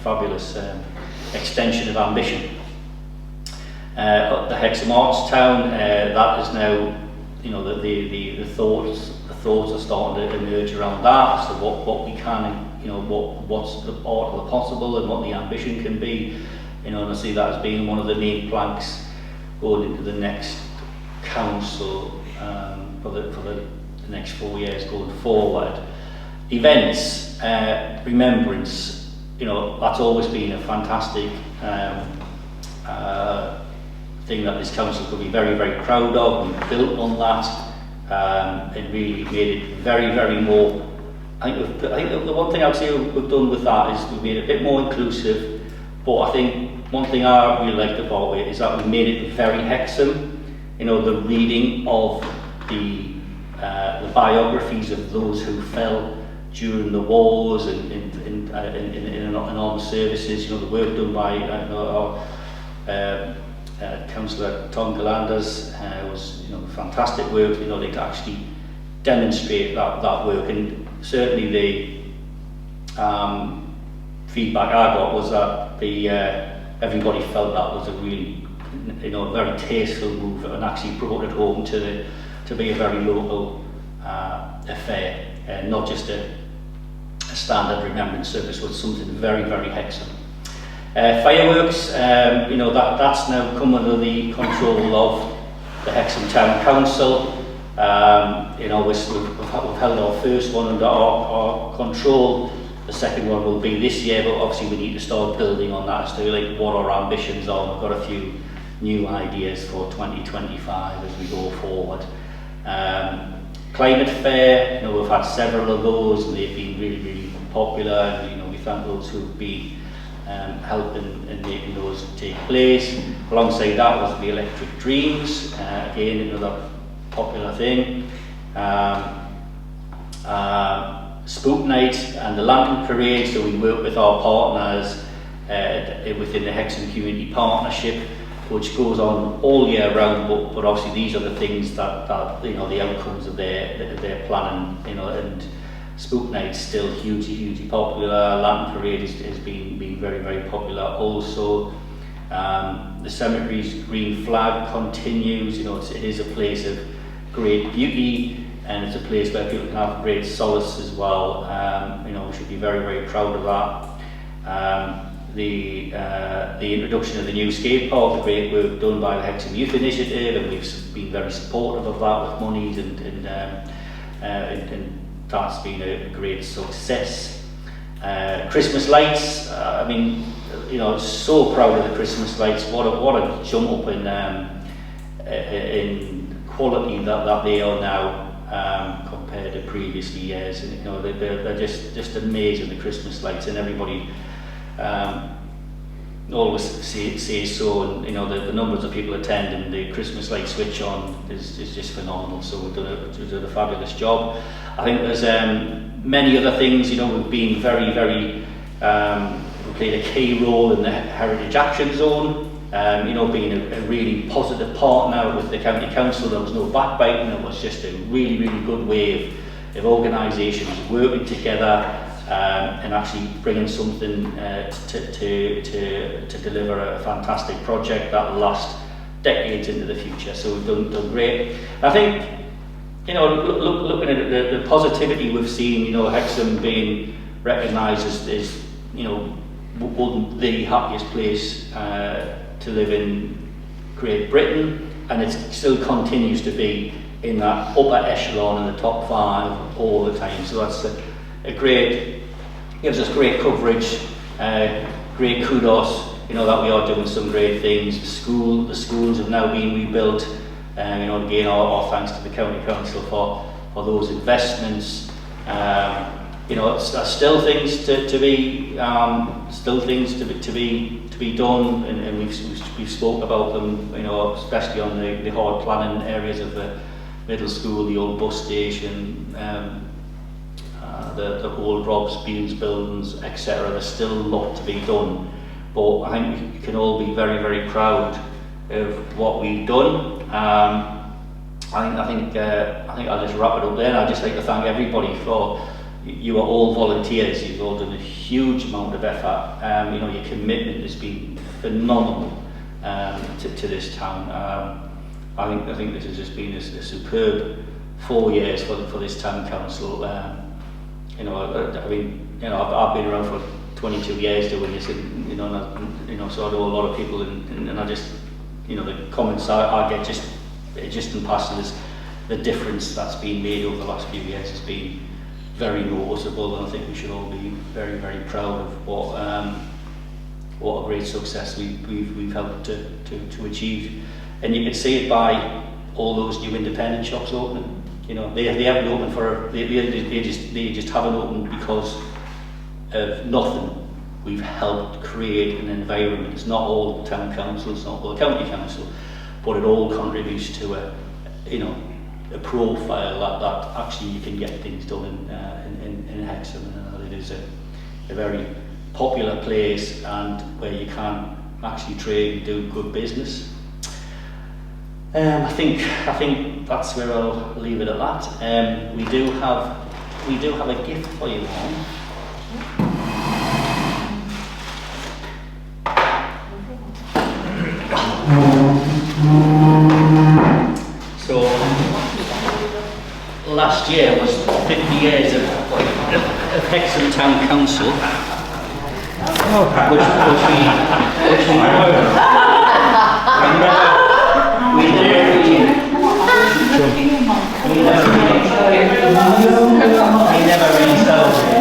fabulous extension of ambition. The Hexham Arts Town, that is now, you know, the thoughts are starting to emerge around that. So what we can, you know, what's the art of the possible and what the ambition can be, you know, and I see that as being one of the main planks going into the next council for the next 4 years going forward. Events, remembrance, you know, that's always been a fantastic thing that this council could be very, very proud of. We built on that and really made it very, very more. I think the one thing I would say we've done with that is we've made it a bit more inclusive. But I think one thing I really liked about it is that we made it very Hexham. You know, the reading of the biographies of those who fell during the wars and in armed services. You know, the work done by our Councillor Tom Galanders was, you know, fantastic work. You know, they could actually demonstrate that work, and certainly the feedback I got was that everybody felt that was a really, you know, very tasteful move, and actually brought it home to be a very local affair, and not just a standard remembrance service, but something very, very Hexham. Fireworks, you know, that's now come under the control of the Hexham Town Council. You know, we've held our first one under our control. The second one will be this year, but obviously we need to start building on that as to like what our ambitions are. We've got a few new ideas for 2025 as we go forward. Climate Fair, you know, we've had several of those, and they've been really, really popular. And, you know, we thank those who've been helping in making those take place. Alongside that was the Electric Dreams, again another popular thing. Spook Night and the Lantern Parade, so we work with our partners within the Hexham Community Partnership, which goes on all year round, but obviously these are the things that you know, the outcomes of their planning, you know. And Spook Night's still hugely popular. Lantern Parade has been very popular also. The cemetery's green flag continues. You know, it is a place of great beauty, and it's a place where people can have great solace as well. You know, we should be very proud of that. The introduction of the new skate park, the great work done by the Hexham Youth Initiative, and we've been very supportive of that with monies, and that's been a great success. Christmas lights, I mean, you know, so proud of the Christmas lights. What a jump up in quality that they are now compared to previous years. And you know, they're just amazing, the Christmas lights, and everybody always says so. And you know, the numbers of people attending the Christmas light switch on is just phenomenal. So we've done a fabulous job. I think there's many other things. You know, we've been very we played a key role in the Heritage Action Zone. You know, being a really positive partner with the County Council. There was no backbiting. It was just a really good way of organisations working together and actually bringing something to deliver a fantastic project that will last decades into the future. So we've done great. I think, you know, looking at the positivity we've seen, you know, Hexham being recognised as you know, one of the happiest place to live in Great Britain, and it still continues to be in that upper echelon in the top 5 all the time. So that's a great, gives us great coverage, great kudos, you know, that we are doing some great things. The schools have now been rebuilt, you know, again, our thanks to the County Council for those investments. You know, there's still things to be done, and we've spoke about them, you know, especially on the hard planning areas of the middle school, the old bus station, the old Rob's Beans buildings, etc. There's still a lot to be done, but I think we can all be very proud of what we've done. I think I'll just wrap it up there, and I'd just like to thank everybody for. You are all volunteers. You've all done a huge amount of effort. You know, your commitment has been phenomenal to this town. I think this has just been a superb 4 years for this town council. You know, I mean, you know, I've been around for 22 years doing this, and you know, so I know a lot of people, and I just, you know, the comments I get just in passing is the difference that's been made over the last few years has been very noticeable, and I think we should all be very proud of what a great success we've helped to achieve. And you can see it by all those new independent shops opening. You know, they haven't opened for they just haven't opened because of nothing. We've helped create an environment. It's not all the town council, it's not all the county council, but it all contributes to a profile that actually you can get things done in Hexham, and it is a very popular place, and where you can actually trade and do good business. I think that's where I'll leave it at that. We do have a gift for you all. So last year was 50 years of Hexham Town Council, which we never really celebrated.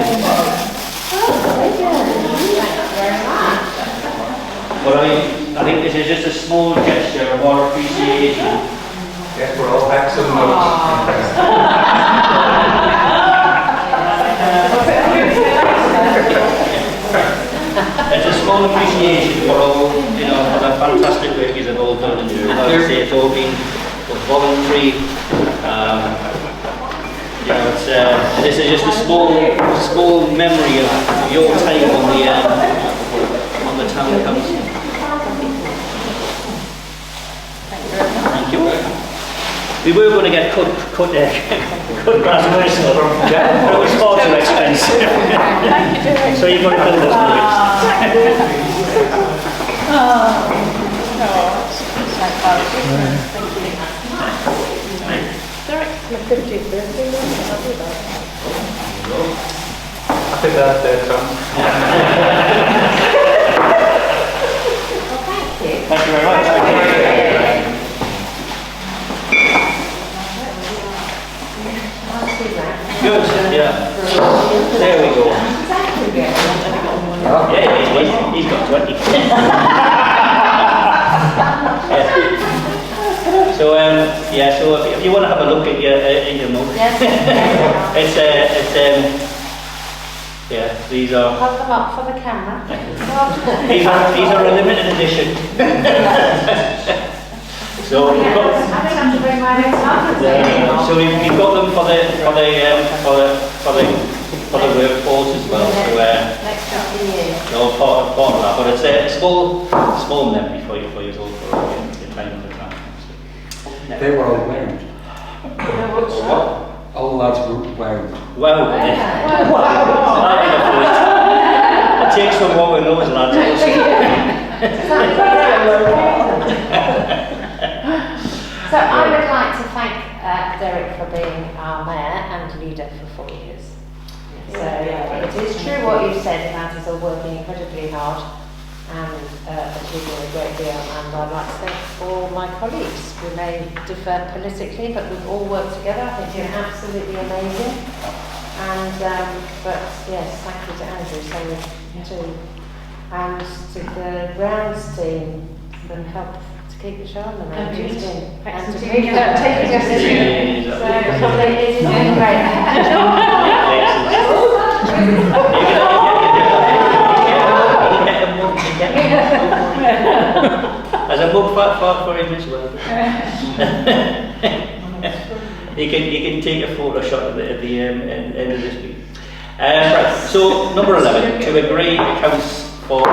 But I think this is just a small gesture of our appreciation. Yes, we're all Hexham It's a small appreciation for all, you know, for the fantastic work you've all done, and like I say, it's all been voluntary. You know, this is just a small memory of your time on the Town Council. Thank you. We were going to get cut grass personal, but it was far too expensive. So you've got to build us bridge. Derek's my 50th birthday, I'll do that. Happy birthday, Tom. Well, thank you. Thank you very much. Good, yeah. There we go. Yeah, he's got 20. Yeah. So if you want to have a look at your mug, these are Hold them up for the camera. these are a limited edition. So we've got we've got them for the workforce as well. So Next 50 years. no part of that, but it's a small memory for you all for your time on the ground. They were all wound. All the lads were wound. Wow. It takes some more with those lads. So I would like to thank Derek for being our mayor and leader for 4 years. So it is true what you said about us all working incredibly hard and achieving a great deal, and I'd like to thank all my colleagues. We may differ politically, but we've all worked together. I think you're absolutely amazing. And but yes, thank you to Andrew too, and to the grounds team for help to keep the show on the road. And to me, taking us in. So it is doing great. As a mug for him as well. You can take a photo shot at the end of this week. Right, so number 11, to agree accounts for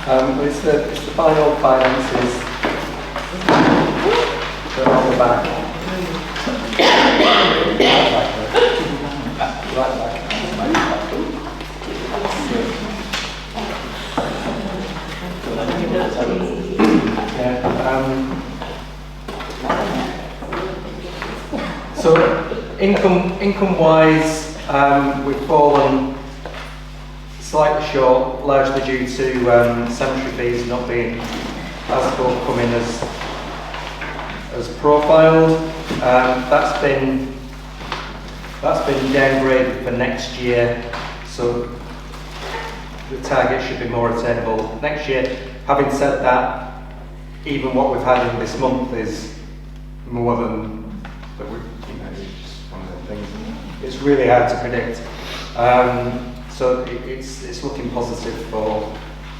It's the final finances that are on the back. Right back. So income-wise, we've fallen slightly short, largely due to cemetery fees not being as forthcoming as profiled. That's been downgraded for next year, so the target should be more attainable next year. Having said that, even what we've had in this month is more than that. It's just one of the things. It's really hard to predict. So it's looking positive for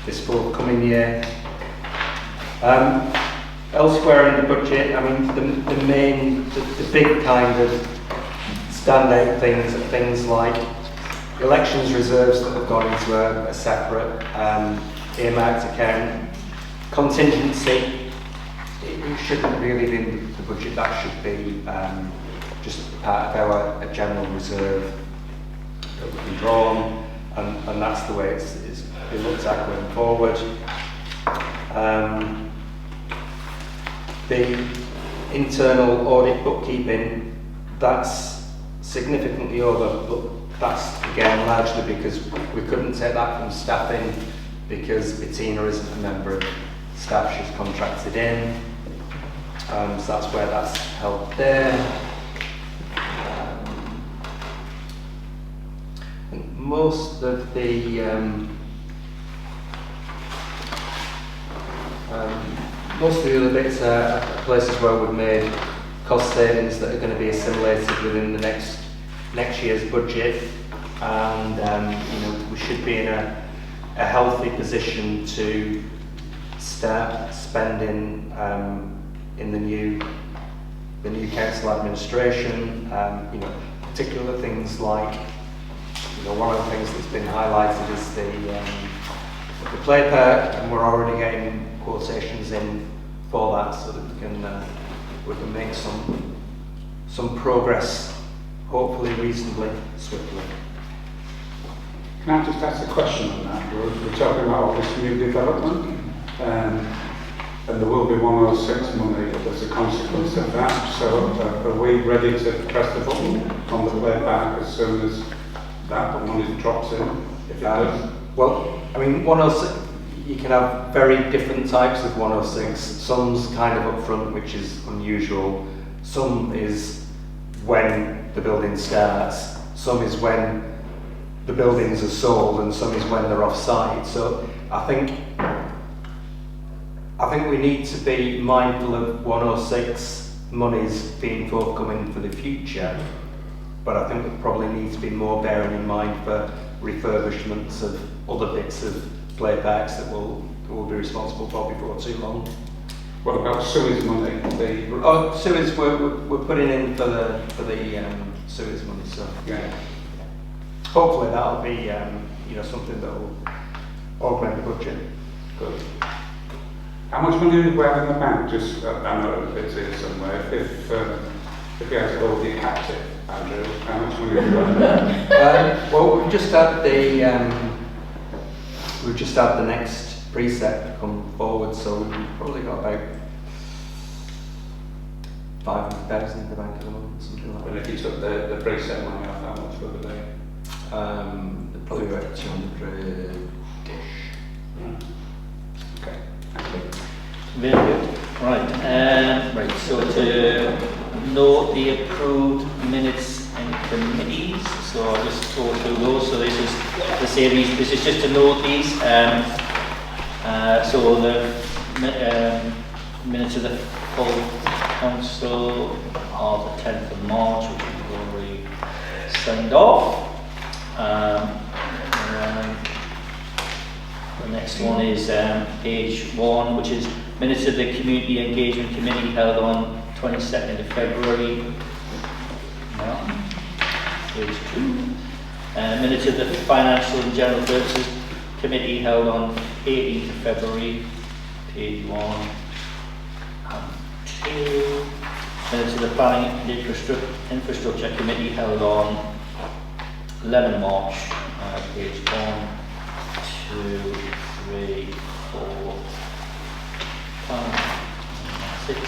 this forthcoming year. Elsewhere in the budget, I mean, the big kind of standout things are things like elections reserves that have gone into a separate earmarked account. Contingency, it shouldn't really be in the budget, that should be just part of our general reserve that would be drawn, and that's the way it's been looked at going forward. The internal audit bookkeeping, that's significantly over, but that's again largely because we couldn't take that from staffing because Bettina isn't a member of staff, she's contracted in. So that's where that's held there. Most of the other bits are places where we've made cost savings that are going to be assimilated within the next year's budget, and we should be in a healthy position to start spending in the new council administration. Particular things like, one of the things that's been highlighted is the the play park, and we're already getting quotations in for that, so that we can make some progress, hopefully reasonably swiftly. Can I just ask a question on that? We're talking about all this new development, and there will be 106 money as a consequence of that. So are we ready to press the button on the play park as soon as that money drops in, if it does? Well, I mean, 106, you can have very different types of 106. Some's kind of upfront, which is unusual. Some is when the building starts. Some is when the buildings are sold, and some is when they're off-site. So I think we need to be mindful of 106 monies being forthcoming for the future, but I think we probably need to be more bearing in mind for refurbishments of other bits of play parks that we'll be responsible for before too long. What about sewage money? Sewage we're putting in for the sewage money, so Yeah. hopefully that'll be something that will augment the budget. Good. How much money do we have in the bank? Just, I know it's here somewhere. If you had to go with the captive, Andrew, how much money do we have? Well, we've just had the next precept come forward, so we've probably got about 500,000 in the bank at the moment, something like Well, that. if you took the precept money off, how much would they? Probably about 200-ish. Okay, thank you. Very good. Right, so to note the approved minutes and committees, so I'll just go through those. So this is the series, this is just to note these. So the minutes of the full council are the 10th of March, which we've already signed off. The next one is page 1, which is minutes of the Community Engagement Committee held on 22nd of February. Page 2. Minutes of the Financial and General Purposes Committee held on 18th of February. Page 1 and 2. Minutes of the Planning and Infrastructure Committee held on 11 March. Page 1. 2, 3, 4, 5, 6.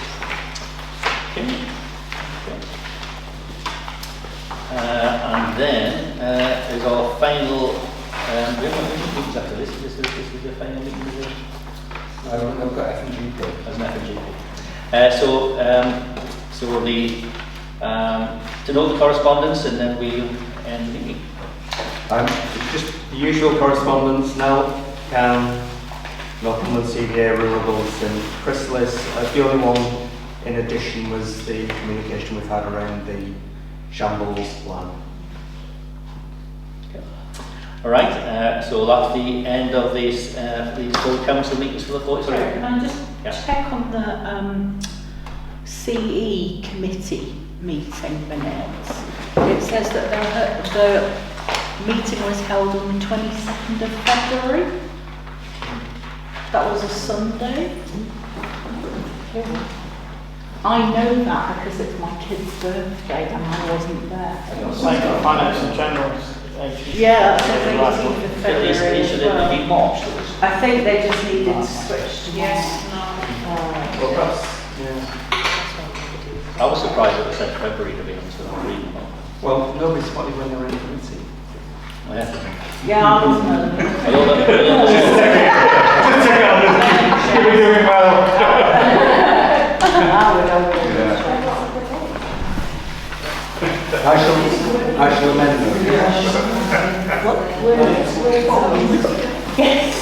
Okay. And then is our final. We have meetings after this. This is the final meeting. Is it? I don't know, I've got F&G. As an F&G. So we'll be to note the correspondence, and then we'll end the meeting. Just the usual correspondence now. Northumberland CBA, Renewables and Chrysalis. The only one in addition was the communication we've had around the Shambles plan. Okay. All right, so that's the end of these full council meetings for the 40th. Sorry, can I just check on the CE committee meeting minutes? It says that the meeting was held on the 22nd of February. That was a Sunday. I know that because it's my kid's birthday and I wasn't there. It's like the financial generals. Yeah, that's the 18th of February as Should well. it be March? I think they just needed to switch to yes, Well, that's, I was surprised it was said February to be honest. well, nobody spotted when they were in the committee. Yeah, I wasn't at the meeting. You're doing well. I shall amend them. Yes.